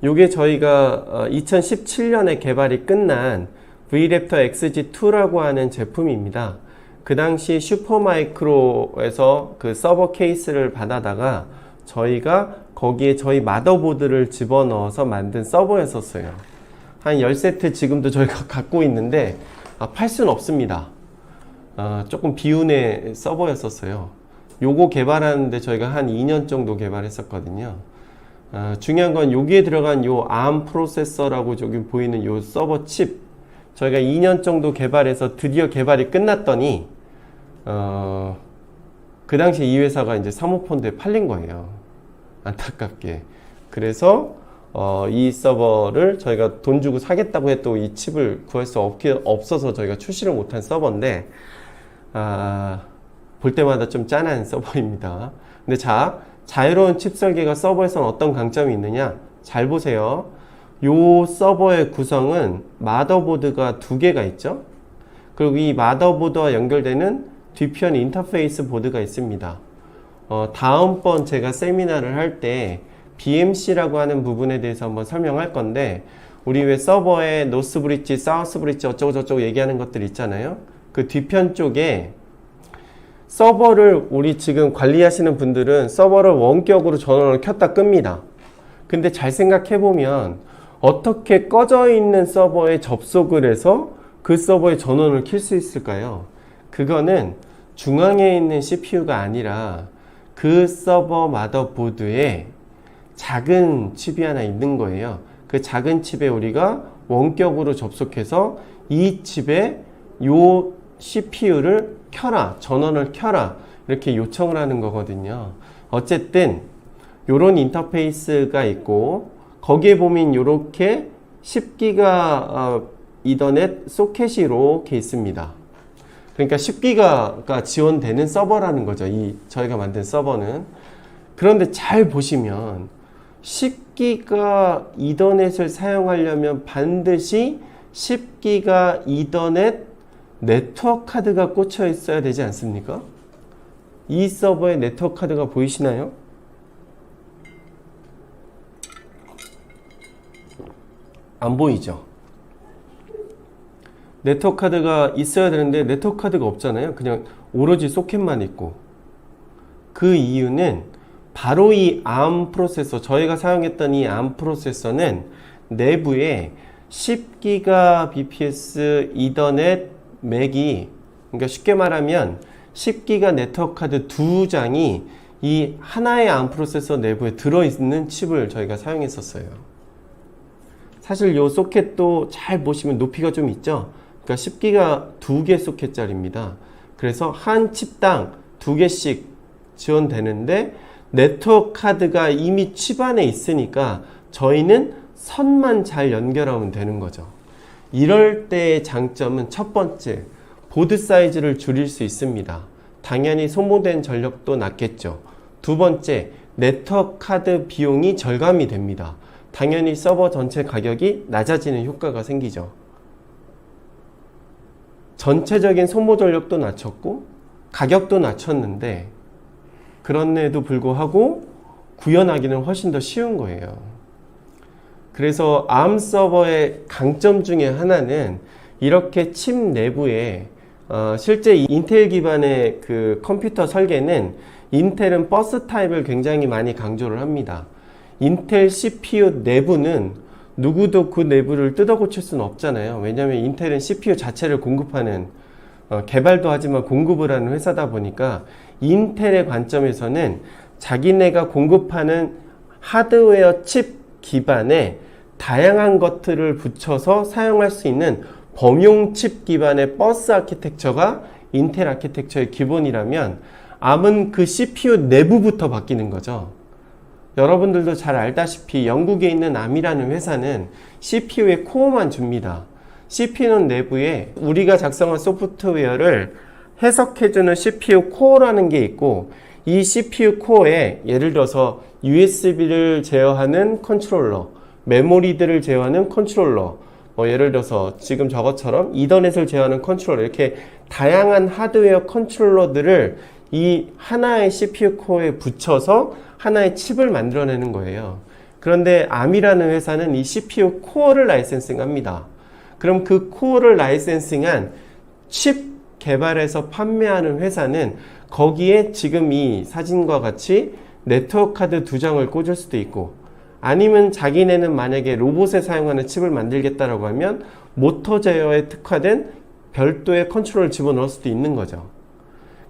요게 저희가 2017년에 개발이 끝난 Vraptor XG2라고 하는 제품입니다. 그 당시 슈퍼마이크로에서 그 서버 케이스를 받아다가 저희가 거기에 저희 마더보드를 집어넣어서 만든 서버였었어요. 한 10세트 지금도 저희가 갖고 있는데 팔 수는 없습니다. 조금 비운의 서버였었어요. 요거 개발하는데 저희가 한 2년 정도 개발했었거든요. 중요한 건 여기에 들어간 요 ARM 프로세서라고 저기 보이는 요 서버 칩, 저희가 2년 정도 개발해서 드디어 개발이 끝났더니 그 당시에 이 회사가 이제 사모펀드에 팔린 거예요. 안타깝게. 그래서 이 서버를 저희가 돈 주고 사겠다고 해도 이 칩을 구할 수 없어서 저희가 출시를 못한 서버인데 볼 때마다 좀 짠한 서버입니다. 근데 자유로운 칩 설계가 서버에서는 어떤 강점이 있느냐? 잘 보세요. 요 서버의 구성은 마더보드가 2개가 있죠. 그리고 이 마더보드와 연결되는 뒤편 인터페이스 보드가 있습니다. 다음번 제가 세미나를 할 때 BMC라고 하는 부분에 대해서 한번 설명할 건데, 우리 왜 서버에 노스 브릿지, 사우스 브릿지 어쩌고저쩌고 얘기하는 것들 있잖아요. 그 뒤편 쪽에 서버를 우리 지금 관리하시는 분들은 서버를 원격으로 전원을 켰다 끕니다. 근데 잘 생각해보면 어떻게 꺼져 있는 서버에 접속을 해서 그 서버에 전원을 켤 수 있을까요? 그거는 중앙에 있는 CPU가 아니라 그 서버 마더보드에 작은 칩이 하나 있는 거예요. 그 작은 칩에 우리가 원격으로 접속해서 이 칩에 요 CPU를 켜라, 전원을 켜라 이렇게 요청을 하는 거거든요. 어쨌든 요런 인터페이스가 있고 거기에 보면 요렇게 10기가 이더넷 소켓이 이렇게 있습니다. 그러니까 10기가가 지원되는 서버라는 거죠. 이 저희가 만든 서버는. 그런데 잘 보시면 10기가 이더넷을 사용하려면 반드시 10기가 이더넷 네트워크 카드가 꽂혀 있어야 되지 않습니까? 이 서버에 네트워크 카드가 보이시나요? 안 보이죠? 네트워크 카드가 있어야 되는데 네트워크 카드가 없잖아요. 그냥 오로지 소켓만 있고. 그 이유는 바로 이 ARM 프로세서, 저희가 사용했던 이 ARM 프로세서는 내부에 10GBps 이더넷 맥이, 그러니까 쉽게 말하면 10기가 네트워크 카드 2장이 이 하나의 ARM 프로세서 내부에 들어있는 칩을 저희가 사용했었어요. 사실 이 소켓도 잘 보시면 높이가 좀 있죠. 그러니까 10기가 2개 소켓짜리입니다. 그래서 한 칩당 2개씩 지원되는데 네트워크 카드가 이미 칩 안에 있으니까 저희는 선만 잘 연결하면 되는 거죠. 이럴 때의 장점은 첫 번째, 보드 사이즈를 줄일 수 있습니다. 당연히 소모된 전력도 낮겠죠. 두 번째, 네트워크 카드 비용이 절감이 됩니다. 당연히 서버 전체 가격이 낮아지는 효과가 생기죠. 전체적인 소모 전력도 낮췄고 가격도 낮췄는데 그런데도 불구하고 구현하기는 훨씬 더 쉬운 거예요. 그래서 ARM 서버의 강점 중에 하나는 이렇게 칩 내부에 실제 인텔 기반의 그 컴퓨터 설계는 인텔은 버스 타입을 굉장히 많이 강조를 합니다. 인텔 CPU 내부는 누구도 그 내부를 뜯어 고칠 수는 없잖아요. 왜냐하면 인텔은 CPU 자체를 공급하는 개발도 하지만 공급을 하는 회사다 보니까 인텔의 관점에서는 자기네가 공급하는 하드웨어 칩 기반에 다양한 것들을 붙여서 사용할 수 있는 범용 칩 기반의 버스 아키텍처가 인텔 아키텍처의 기본이라면 ARM은 그 CPU 내부부터 바뀌는 거죠. 여러분들도 잘 알다시피 영국에 있는 ARM이라는 회사는 CPU의 코어만 줍니다. CPU는 내부에 우리가 작성한 소프트웨어를 해석해주는 CPU 코어라는 게 있고, 이 CPU 코어에 예를 들어서 USB를 제어하는 컨트롤러, 메모리들을 제어하는 컨트롤러, 예를 들어서 지금 저것처럼 이더넷을 제어하는 컨트롤러, 이렇게 다양한 하드웨어 컨트롤러들을 이 하나의 CPU 코어에 붙여서 하나의 칩을 만들어내는 거예요. 그런데 ARM이라는 회사는 이 CPU 코어를 라이센싱합니다. 그럼 그 코어를 라이센싱한 칩 개발해서 판매하는 회사는 거기에 지금 이 사진과 같이 네트워크 카드 2장을 꽂을 수도 있고, 아니면 자기네는 만약에 로봇에 사용하는 칩을 만들겠다라고 하면 모터 제어에 특화된 별도의 컨트롤을 집어넣을 수도 있는 거죠.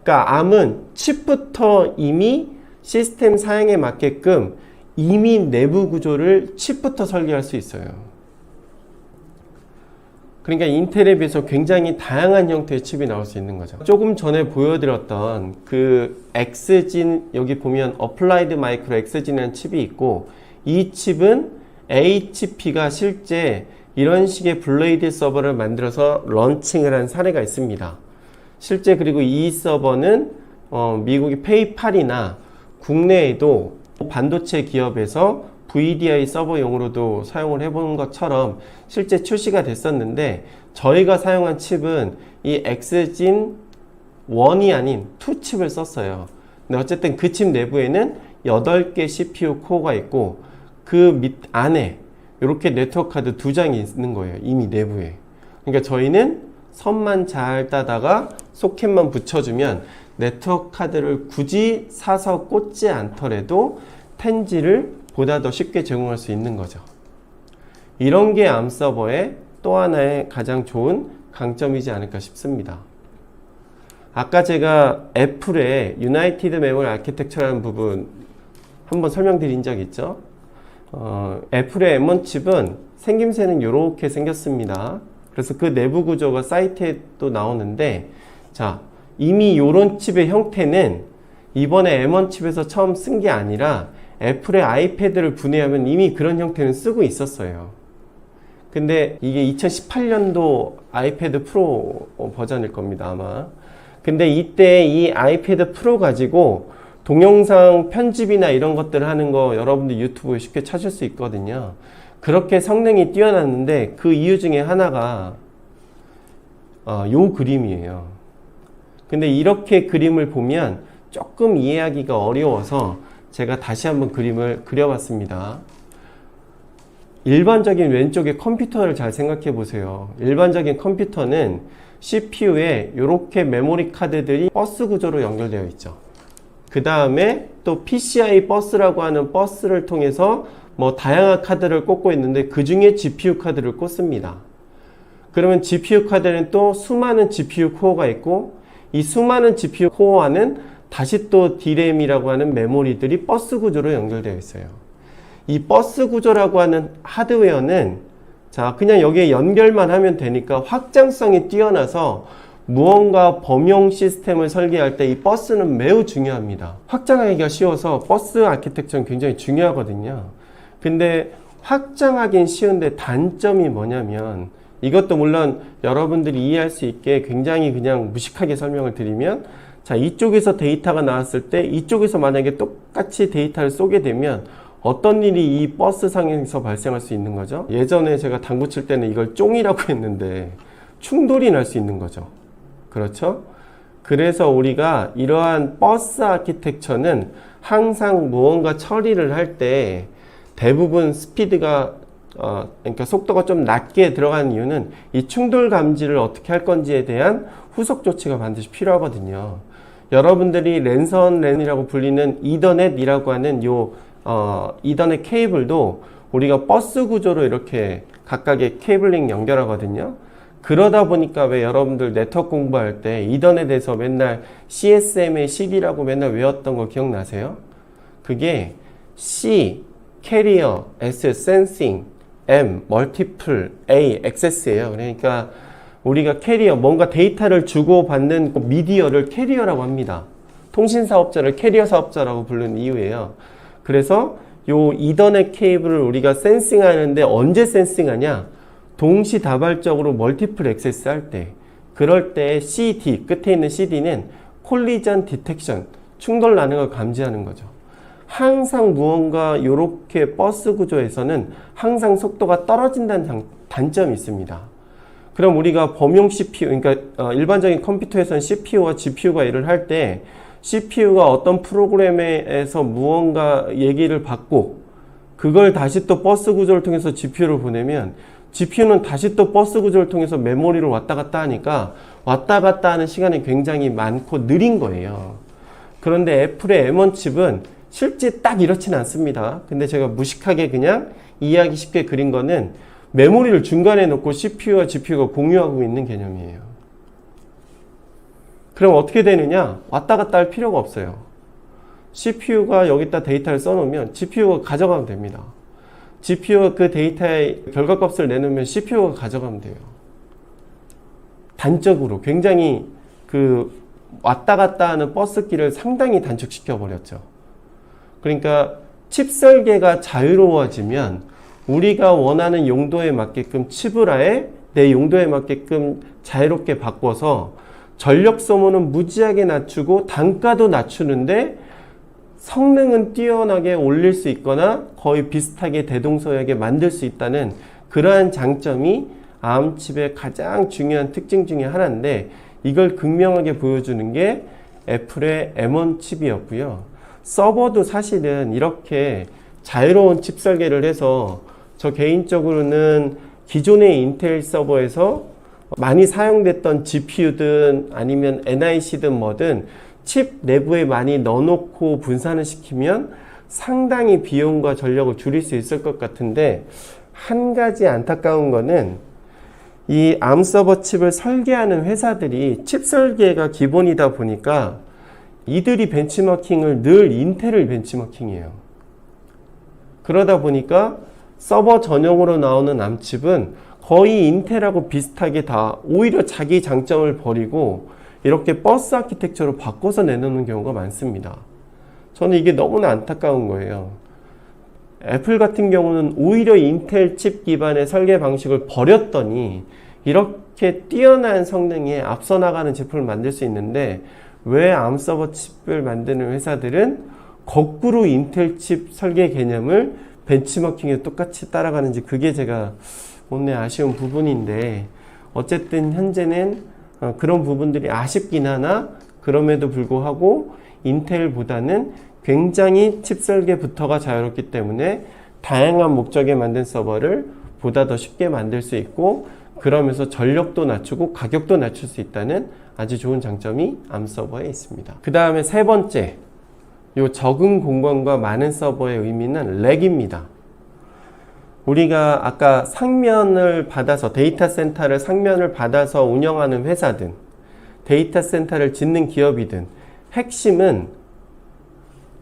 그러니까 ARM은 칩부터 이미 시스템 사양에 맞게끔 이미 내부 구조를 칩부터 설계할 수 있어요. 그러니까 인텔에 비해서 굉장히 다양한 형태의 칩이 나올 수 있는 거죠. 조금 전에 보여드렸던 그 엑스진, 여기 보면 어플라이드 마이크로 엑스진이라는 칩이 있고, 이 칩은 HP가 실제 이런 식의 블레이드 서버를 만들어서 런칭을 한 사례가 있습니다. 실제 그리고 이 서버는 미국의 페이팔이나 국내에도 반도체 기업에서 VDI 서버용으로도 사용을 해본 것처럼 실제 출시가 됐었는데, 저희가 사용한 칩은 이 엑스진 1이 아닌 2 칩을 썼어요. 근데 어쨌든 그 칩 내부에는 8개 CPU 코어가 있고, 그 밑 안에 이렇게 네트워크 카드 2장이 있는 거예요. 이미 내부에. 그러니까 저희는 선만 잘 따다가 소켓만 붙여주면 네트워크 카드를 굳이 사서 꽂지 않더라도 텐지를 보다 더 쉽게 제공할 수 있는 거죠. 이런 게 ARM 서버의 또 하나의 가장 좋은 강점이지 않을까 싶습니다. 아까 제가 애플의 유나이티드 메모리 아키텍처라는 부분 한번 설명드린 적 있죠. 애플의 M1 칩은 생김새는 이렇게 생겼습니다. 그래서 그 내부 구조가 사이트에 또 나오는데, 자, 이미 이런 칩의 형태는 이번에 M1 칩에서 처음 쓴 게 아니라 애플의 아이패드를 분해하면 이미 그런 형태는 쓰고 있었어요. 근데 이게 2018년도 아이패드 프로 버전일 겁니다, 아마. 근데 이때 이 아이패드 프로 가지고 동영상 편집이나 이런 것들 하는 거 여러분들 유튜브에 쉽게 찾을 수 있거든요. 그렇게 성능이 뛰어났는데 그 이유 중에 하나가 요 그림이에요. 근데 이렇게 그림을 보면 조금 이해하기가 어려워서 제가 다시 한번 그림을 그려봤습니다. 일반적인 왼쪽에 컴퓨터를 잘 생각해 보세요. 일반적인 컴퓨터는 CPU에 이렇게 메모리 카드들이 버스 구조로 연결되어 있죠. 그 다음에 또 PCI 버스라고 하는 버스를 통해서 뭐 다양한 카드를 꽂고 있는데 그 중에 GPU 카드를 꽂습니다. 그러면 GPU 카드는 또 수많은 GPU 코어가 있고, 이 수많은 GPU 코어 안은 다시 또 D램이라고 하는 메모리들이 버스 구조로 연결되어 있어요. 이 버스 구조라고 하는 하드웨어는 자 그냥 여기에 연결만 하면 되니까 확장성이 뛰어나서 무언가 범용 시스템을 설계할 때 이 버스는 매우 중요합니다. 확장하기가 쉬워서 버스 아키텍처는 굉장히 중요하거든요. 근데 확장하긴 쉬운데 단점이 뭐냐면, 이것도 물론 여러분들이 이해할 수 있게 굉장히 그냥 무식하게 설명을 드리면, 자 이쪽에서 데이터가 나왔을 때 이쪽에서 만약에 똑같이 데이터를 쏘게 되면 어떤 일이 이 버스 상에서 발생할 수 있는 거죠? 예전에 제가 당구 칠 때는 이걸 쫑이라고 했는데 충돌이 날 수 있는 거죠. 그렇죠? 그래서 우리가 이러한 버스 아키텍처는 항상 무언가 처리를 할 때 대부분 스피드가 그러니까 속도가 좀 낮게 들어가는 이유는 이 충돌 감지를 어떻게 할 건지에 대한 후속 조치가 반드시 필요하거든요. 여러분들이 랜선이라고 불리는 이더넷이라고 하는 이더넷 케이블도 우리가 버스 구조로 이렇게 각각의 케이블링 연결하거든요. 그러다 보니까 왜 여러분들 네트워크 공부할 때 이더넷에서 맨날 CSMA CD라고 맨날 외웠던 거 기억나세요? 그게 C, 캐리어, S, 센싱, M, 멀티플, A, 액세스예요. 그러니까 우리가 캐리어, 뭔가 데이터를 주고받는 미디어를 캐리어라고 합니다. 통신사업자를 캐리어 사업자라고 부르는 이유예요. 그래서 요 이더넷 케이블을 우리가 센싱하는데 언제 센싱하냐? 동시다발적으로 멀티플 액세스 할 때, 그럴 때 CD, 끝에 있는 CD는 콜리전 디텍션, 충돌 나는 걸 감지하는 거죠. 항상 무언가 이렇게 버스 구조에서는 항상 속도가 떨어진다는 단점이 있습니다. 그럼 우리가 범용 CPU, 그러니까 일반적인 컴퓨터에서는 CPU와 GPU가 일을 할 때 CPU가 어떤 프로그램에서 무언가 얘기를 받고 그걸 다시 또 버스 구조를 통해서 GPU를 보내면 GPU는 다시 또 버스 구조를 통해서 메모리를 왔다 갔다 하니까 왔다 갔다 하는 시간이 굉장히 많고 느린 거예요. 그런데 애플의 M1 칩은 실제 딱 이렇지는 않습니다. 근데 제가 무식하게 그냥 이해하기 쉽게 그린 거는 메모리를 중간에 놓고 CPU와 GPU가 공유하고 있는 개념이에요. 그럼 어떻게 되느냐? 왔다 갔다 할 필요가 없어요. CPU가 여기다 데이터를 써놓으면 GPU가 가져가면 됩니다. GPU가 그 데이터의 결과값을 내놓으면 CPU가 가져가면 돼요. 단적으로 굉장히 그 왔다 갔다 하는 버스길을 상당히 단축시켜 버렸죠. 그러니까 칩 설계가 자유로워지면 우리가 원하는 용도에 맞게끔 칩을 아예 내 용도에 맞게끔 자유롭게 바꿔서 전력 소모는 무지하게 낮추고 단가도 낮추는데 성능은 뛰어나게 올릴 수 있거나 거의 비슷하게 대동소이하게 만들 수 있다는 그러한 장점이 ARM칩의 가장 중요한 특징 중에 하나인데 이걸 극명하게 보여주는 게 애플의 M1 칩이었고요. 서버도 사실은 이렇게 자유로운 칩 설계를 해서 저 개인적으로는 기존의 인텔 서버에서 많이 사용됐던 GPU든 아니면 NIC든 뭐든 칩 내부에 많이 넣어놓고 분산을 시키면 상당히 비용과 전력을 줄일 수 있을 것 같은데 한 가지 안타까운 거는 이 ARM 서버 칩을 설계하는 회사들이 칩 설계가 기본이다 보니까 이들이 벤치마킹을 늘 인텔을 벤치마킹해요. 그러다 보니까 서버 전용으로 나오는 ARM칩은 거의 인텔하고 비슷하게 다 오히려 자기 장점을 버리고 이렇게 버스 아키텍처로 바꿔서 내놓는 경우가 많습니다. 저는 이게 너무나 안타까운 거예요. 애플 같은 경우는 오히려 인텔 칩 기반의 설계 방식을 버렸더니 이렇게 뛰어난 성능에 앞서 나가는 제품을 만들 수 있는데 왜 ARM 서버 칩을 만드는 회사들은 거꾸로 인텔 칩 설계 개념을 벤치마킹에 똑같이 따라가는지 그게 제가 오늘 아쉬운 부분인데 어쨌든 현재는 그런 부분들이 아쉽긴 하나 그럼에도 불구하고 인텔보다는 굉장히 칩 설계부터가 자유롭기 때문에 다양한 목적에 만든 서버를 보다 더 쉽게 만들 수 있고 그러면서 전력도 낮추고 가격도 낮출 수 있다는 아주 좋은 장점이 ARM 서버에 있습니다. 그 다음에 세 번째, 요 적은 공간과 많은 서버의 의미는 렉입니다. 우리가 아까 상면을 받아서 데이터 센터를 상면을 받아서 운영하는 회사든 데이터 센터를 짓는 기업이든 핵심은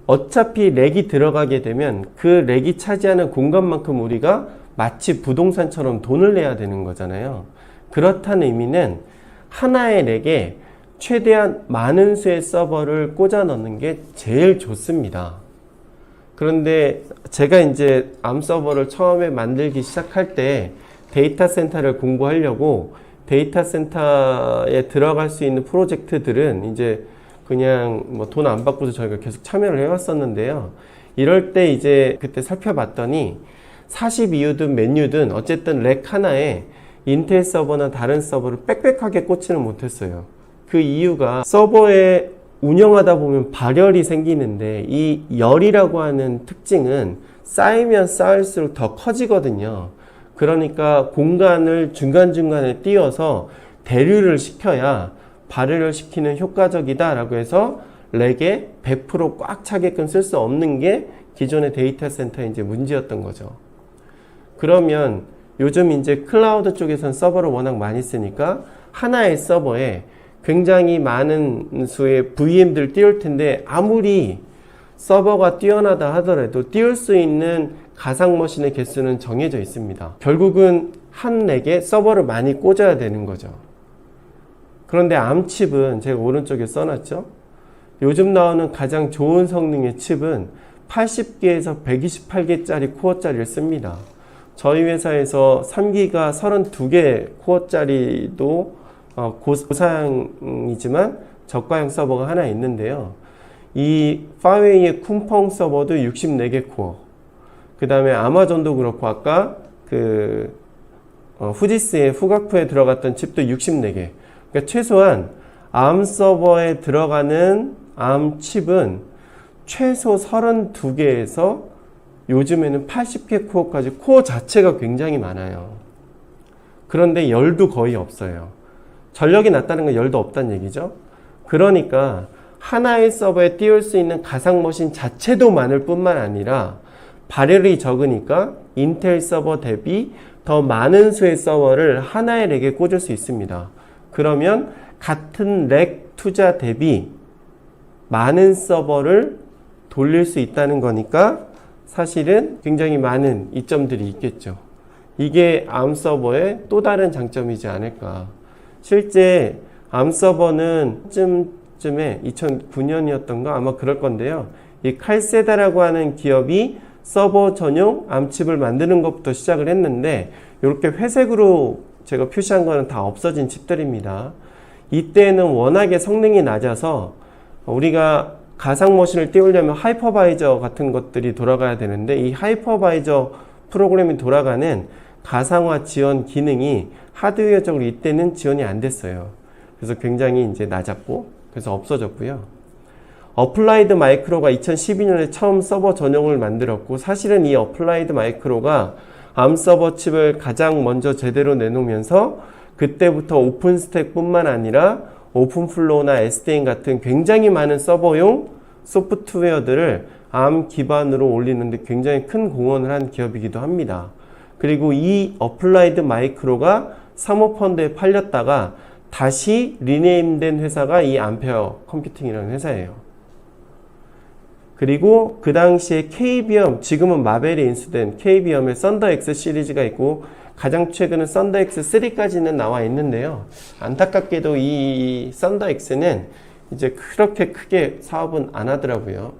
어차피 렉이 들어가게 되면 그 렉이 차지하는 공간만큼 우리가 마치 부동산처럼 돈을 내야 되는 거잖아요. 그렇다는 의미는 하나의 렉에 최대한 많은 수의 서버를 꽂아 넣는 게 제일 좋습니다. 그런데 제가 이제 ARM 서버를 처음에 만들기 시작할 때 데이터 센터를 공부하려고 데이터 센터에 들어갈 수 있는 프로젝트들은 이제 그냥 뭐 돈 안 받고도 저희가 계속 참여를 해왔었는데요. 이럴 때 이제 그때 살펴봤더니 42U든 맨유든 어쨌든 렉 하나에 인텔 서버나 다른 서버를 빽빽하게 꽂지는 못했어요. 그 이유가 서버에 운영하다 보면 발열이 생기는데 이 열이라고 하는 특징은 쌓이면 쌓일수록 더 커지거든요. 그러니까 공간을 중간중간에 띄워서 대류를 시켜야 발열을 시키는 효과적이다 라고 해서 렉에 100%꽉 차게끔 쓸 수 없는 게 기존의 데이터 센터의 이제 문제였던 거죠. 그러면 요즘 이제 클라우드 쪽에서는 서버를 워낙 많이 쓰니까 하나의 서버에 굉장히 많은 수의 VM들을 띄울 텐데 아무리 서버가 뛰어나다 하더라도 띄울 수 있는 가상 머신의 개수는 정해져 있습니다. 결국은 한 렉에 서버를 많이 꽂아야 되는 거죠. 그런데 암칩은 제가 오른쪽에 써놨죠. 요즘 나오는 가장 좋은 성능의 칩은 80개에서 128개짜리 코어짜리를 씁니다. 저희 회사에서 3기가 32개 코어짜리도 고사양이지만 저가형 서버가 하나 있는데요. 이 파웨이의 쿤펑 서버도 64개 코어. 그 다음에 아마존도 그렇고 아까 후지스의 후가쿠에 들어갔던 칩도 64개. 그러니까 최소한 암 서버에 들어가는 암 칩은 최소 32개에서 요즘에는 80개 코어까지 코어 자체가 굉장히 많아요. 그런데 열도 거의 없어요. 전력이 낮다는 건 열도 없다는 얘기죠. 그러니까 하나의 서버에 띄울 수 있는 가상 머신 자체도 많을 뿐만 아니라 발열이 적으니까 인텔 서버 대비 더 많은 수의 서버를 하나의 렉에 꽂을 수 있습니다. 그러면 같은 렉 투자 대비 많은 서버를 돌릴 수 있다는 거니까 사실은 굉장히 많은 이점들이 있겠죠. 이게 암 서버의 또 다른 장점이지 않을까. 실제 암 서버는 쯤에 2009년이었던가 아마 그럴 건데요. 이 칼세다라고 하는 기업이 서버 전용 암칩을 만드는 것부터 시작을 했는데 이렇게 회색으로 제가 표시한 거는 다 없어진 칩들입니다. 이때는 워낙에 성능이 낮아서 우리가 가상 머신을 띄우려면 하이퍼바이저 같은 것들이 돌아가야 되는데 이 하이퍼바이저 프로그램이 돌아가는 가상화 지원 기능이 하드웨어적으로 이때는 지원이 안 됐어요. 그래서 굉장히 이제 낮았고 그래서 없어졌고요. 어플라이드 마이크로가 2012년에 처음 서버 전용을 만들었고 사실은 이 어플라이드 마이크로가 암 서버 칩을 가장 먼저 제대로 내놓으면서 그때부터 오픈스택 뿐만 아니라 오픈플로우나 SDN 같은 굉장히 많은 서버용 소프트웨어들을 암 기반으로 올리는데 굉장히 큰 공헌을 한 기업이기도 합니다. 그리고 이 어플라이드 마이크로가 사모펀드에 팔렸다가 다시 리네임된 회사가 이 암페어 컴퓨팅이라는 회사예요. 그리고 그 당시에 KBM, 지금은 마벨이 인수된 KBM의 썬더X 시리즈가 있고 가장 최근은 썬더X3까지는 나와 있는데요. 안타깝게도 이 썬더X는 이제 그렇게 크게 사업은 안 하더라고요.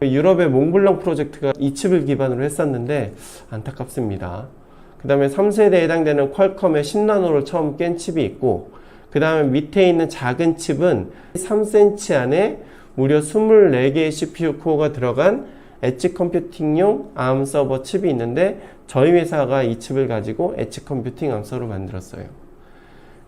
유럽의 몽블랑 프로젝트가 이 칩을 기반으로 했었는데 안타깝습니다. 그 다음에 3세대에 해당되는 퀄컴의 10나노를 처음 깬 칩이 있고 그 다음에 밑에 있는 작은 칩은 3cm 안에 무려 24개의 CPU 코어가 들어간 엣지 컴퓨팅용 암 서버 칩이 있는데 저희 회사가 이 칩을 가지고 엣지 컴퓨팅 암 서버를 만들었어요.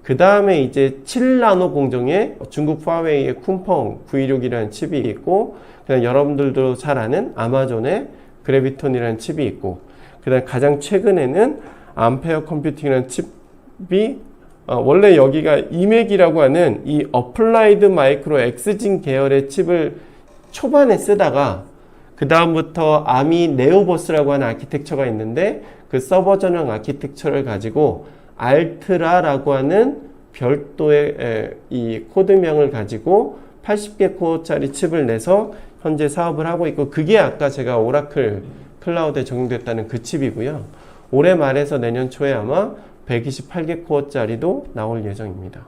그 다음에 이제 7나노 공정의 중국 파웨이의 쿤펑 926이라는 칩이 있고 그다음 여러분들도 잘 아는 아마존의 그래비톤이라는 칩이 있고 그다음 가장 최근에는 암페어 컴퓨팅이라는 칩이 원래 여기가 이맥이라고 하는 이 어플라이드 마이크로 엑스진 계열의 칩을 초반에 쓰다가 그 다음부터 아미 네오버스라고 하는 아키텍처가 있는데 그 서버 전용 아키텍처를 가지고 알트라라고 하는 별도의 이 코드명을 가지고 80개 코어짜리 칩을 내서 현재 사업을 하고 있고 그게 아까 제가 오라클 클라우드에 적용됐다는 그 칩이고요. 올해 말에서 내년 초에 아마 128개 코어짜리도 나올 예정입니다.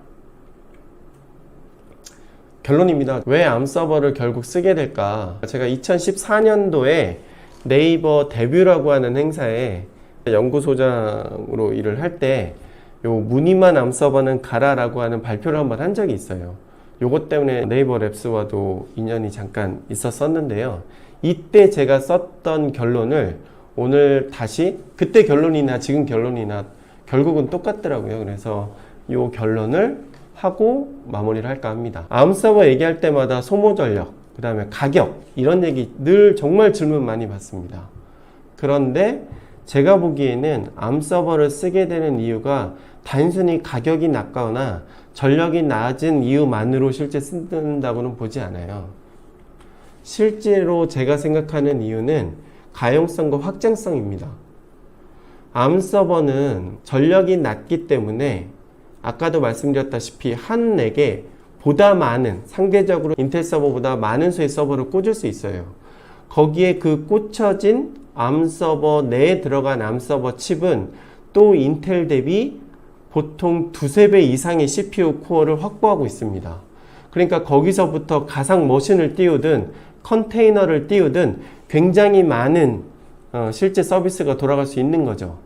결론입니다. 왜 암 서버를 결국 쓰게 될까? 제가 2014년도에 네이버 데뷔라고 하는 행사에 연구소장으로 일을 할 때 요 무늬만 암 서버는 가라라고 하는 발표를 한번 한 적이 있어요. 요것 때문에 네이버 랩스와도 인연이 잠깐 있었었는데요. 이때 제가 썼던 결론을 오늘 다시 그때 결론이나 지금 결론이나 결국은 똑같더라고요. 그래서 요 결론을 하고 마무리를 할까 합니다. 암 서버 얘기할 때마다 소모 전력, 그 다음에 가격 이런 얘기 늘 정말 질문 많이 받습니다. 그런데 제가 보기에는 암 서버를 쓰게 되는 이유가 단순히 가격이 낮거나 전력이 낮은 이유만으로 실제 쓴다고는 보지 않아요. 실제로 제가 생각하는 이유는 가용성과 확장성입니다. 암 서버는 전력이 낮기 때문에 아까도 말씀드렸다시피 한 렉에 보다 많은, 상대적으로 인텔 서버보다 많은 수의 서버를 꽂을 수 있어요. 거기에 그 꽂혀진 암 서버 내에 들어간 암 서버 칩은 또 인텔 대비 보통 두세 배 이상의 CPU 코어를 확보하고 있습니다. 그러니까 거기서부터 가상 머신을 띄우든 컨테이너를 띄우든 굉장히 많은 실제 서비스가 돌아갈 수 있는 거죠.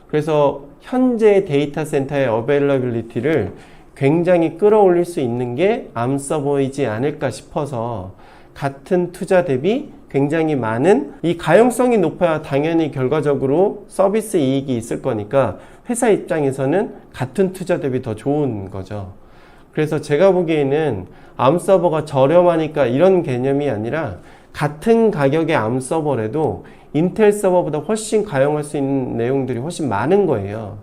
그래서 현재 데이터 센터의 어베일러빌리티를 굉장히 끌어올릴 수 있는 게 암 서버이지 않을까 싶어서 같은 투자 대비 굉장히 많은, 이 가용성이 높아야 당연히 결과적으로 서비스 이익이 있을 거니까 회사 입장에서는 같은 투자 대비 더 좋은 거죠. 그래서 제가 보기에는 암 서버가 저렴하니까 이런 개념이 아니라 같은 가격의 암 서버라도 인텔 서버보다 훨씬 가용할 수 있는 내용들이 훨씬 많은 거예요.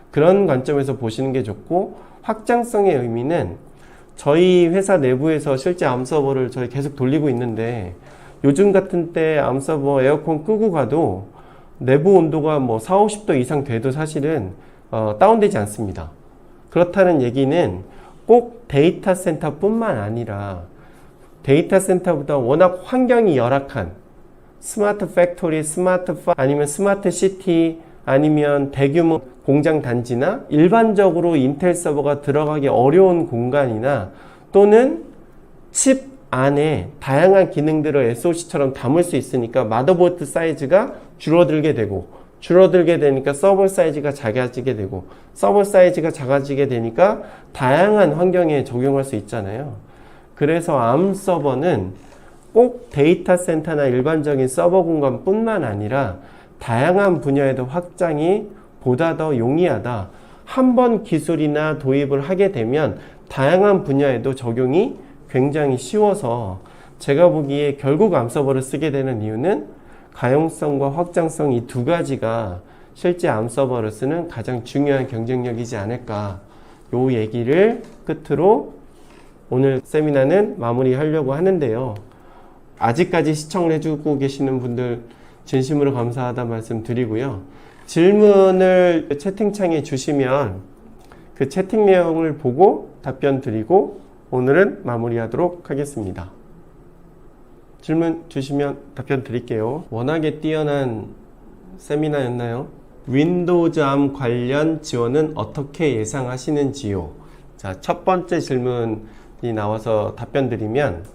그런 관점에서 보시는 게 좋고, 확장성의 의미는 저희 회사 내부에서 실제 암 서버를 저희 계속 돌리고 있는데 요즘 같은 때 암 서버 에어컨 끄고 가도 내부 온도가 뭐 4, 50도 이상 돼도 사실은 다운되지 않습니다. 그렇다는 얘기는 꼭 데이터 센터 뿐만 아니라 데이터 센터보다 워낙 환경이 열악한 스마트 팩토리, 아니면 스마트 시티, 아니면 대규모 공장 단지나 일반적으로 인텔 서버가 들어가기 어려운 공간이나 또는 칩 안에 다양한 기능들을 SoC처럼 담을 수 있으니까 마더보드 사이즈가 줄어들게 되니까 서버 사이즈가 작아지게 되고, 서버 사이즈가 작아지게 되니까 다양한 환경에 적용할 수 있잖아요. 그래서 암 서버는 꼭 데이터 센터나 일반적인 서버 공간 뿐만 아니라 다양한 분야에도 확장이 보다 더 용이하다. 한번 기술이나 도입을 하게 되면 다양한 분야에도 적용이 굉장히 쉬워서 제가 보기에 결국 암 서버를 쓰게 되는 이유는 가용성과 확장성 이 두 가지가 실제 암 서버를 쓰는 가장 중요한 경쟁력이지 않을까. 요 얘기를 끝으로 오늘 세미나는 마무리하려고 하는데요. 아직까지 시청을 해주고 계시는 분들 진심으로 감사하다 말씀드리고요. 질문을 채팅창에 주시면 그 채팅 내용을 보고 답변 드리고 오늘은 마무리하도록 하겠습니다. 질문 주시면 답변 드릴게요. 워낙에 뛰어난 세미나였나요? 윈도우즈 암 관련 지원은 어떻게 예상하시는지요? 자, 첫 번째 질문이 나와서 답변 드리면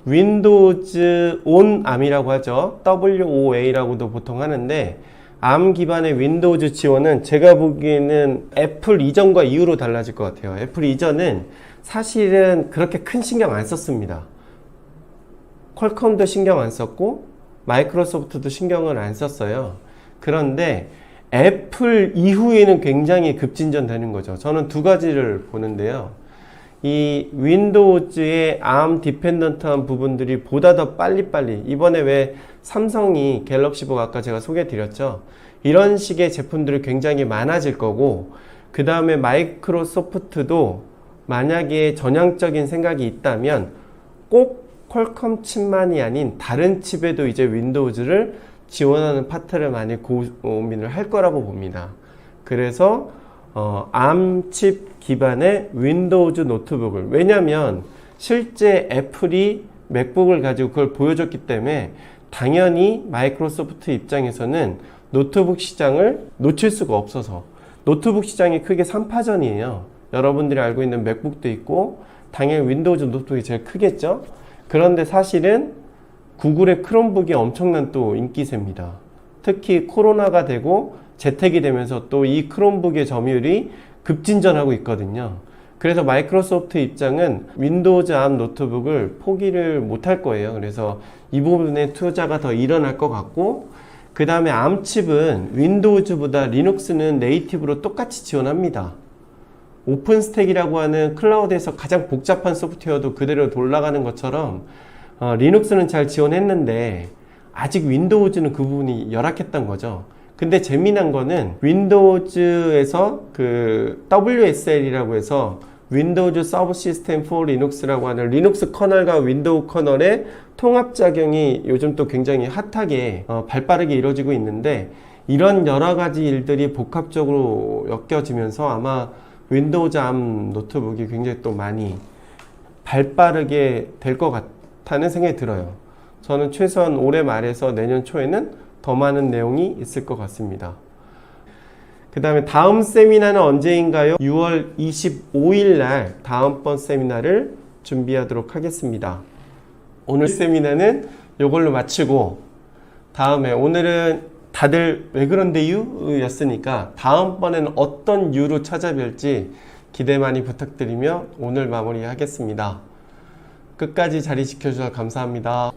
윈도우즈 온 암이라고 하죠. WOA라고도 보통 하는데 암 기반의 윈도우즈 지원은 제가 보기에는 애플 이전과 이후로 달라질 것 같아요. 애플 이전은 사실은 그렇게 큰 신경 안 썼습니다. 퀄컴도 신경 안 썼고 마이크로소프트도 신경을 안 썼어요. 그런데 애플 이후에는 굉장히 급진전되는 거죠. 저는 두 가지를 보는데요. 이 윈도우즈의 암 디펜던트한 부분들이 보다 더 빨리빨리, 이번에 왜 삼성이 갤럭시북 아까 제가 소개해 드렸죠. 이런 식의 제품들이 굉장히 많아질 거고, 그 다음에 마이크로소프트도 만약에 전향적인 생각이 있다면 꼭 퀄컴 칩만이 아닌 다른 칩에도 이제 윈도우즈를 지원하는 파트를 많이 고민을 할 거라고 봅니다. 그래서 암 칩 기반의 윈도우즈 노트북을, 왜냐면 실제 애플이 맥북을 가지고 그걸 보여줬기 때문에 당연히 마이크로소프트 입장에서는 노트북 시장을 놓칠 수가 없어서, 노트북 시장이 크게 3파전이에요. 여러분들이 알고 있는 맥북도 있고 당연히 윈도우즈 노트북이 제일 크겠죠. 그런데 사실은 구글의 크롬북이 엄청난 또 인기세입니다. 특히 코로나가 되고 재택이 되면서 또 이 크롬북의 점유율이 급진전하고 있거든요. 그래서 마이크로소프트 입장은 윈도우즈 암 노트북을 포기를 못할 거예요. 그래서 이 부분에 투자가 더 일어날 것 같고, 그 다음에 암칩은 윈도우즈보다 리눅스는 네이티브로 똑같이 지원합니다. 오픈스택이라고 하는 클라우드에서 가장 복잡한 소프트웨어도 그대로 돌아가는 것처럼 리눅스는 잘 지원했는데 아직 윈도우즈는 그 부분이 열악했던 거죠. 근데 재미난 거는 윈도우즈에서 그 WSL이라고 해서 윈도우즈 서브 시스템 포 리눅스라고 하는 리눅스 커널과 윈도우 커널의 통합작용이 요즘 또 굉장히 핫하게 발빠르게 이루어지고 있는데, 이런 여러 가지 일들이 복합적으로 엮여지면서 아마 윈도우즈 암 노트북이 굉장히 또 많이 발빠르게 될 것 같다는 생각이 들어요. 저는 최소한 올해 말에서 내년 초에는 더 많은 내용이 있을 것 같습니다. 그 다음에 다음 세미나는 언제인가요? 6월 25일 날 다음번 세미나를 준비하도록 하겠습니다. 오늘 세미나는 이걸로 마치고, 다음에 오늘은 다들 왜 그런데요? 였으니까 다음번에는 어떤 유로 찾아뵐지 기대 많이 부탁드리며 오늘 마무리하겠습니다. 끝까지 자리 지켜주셔서 감사합니다.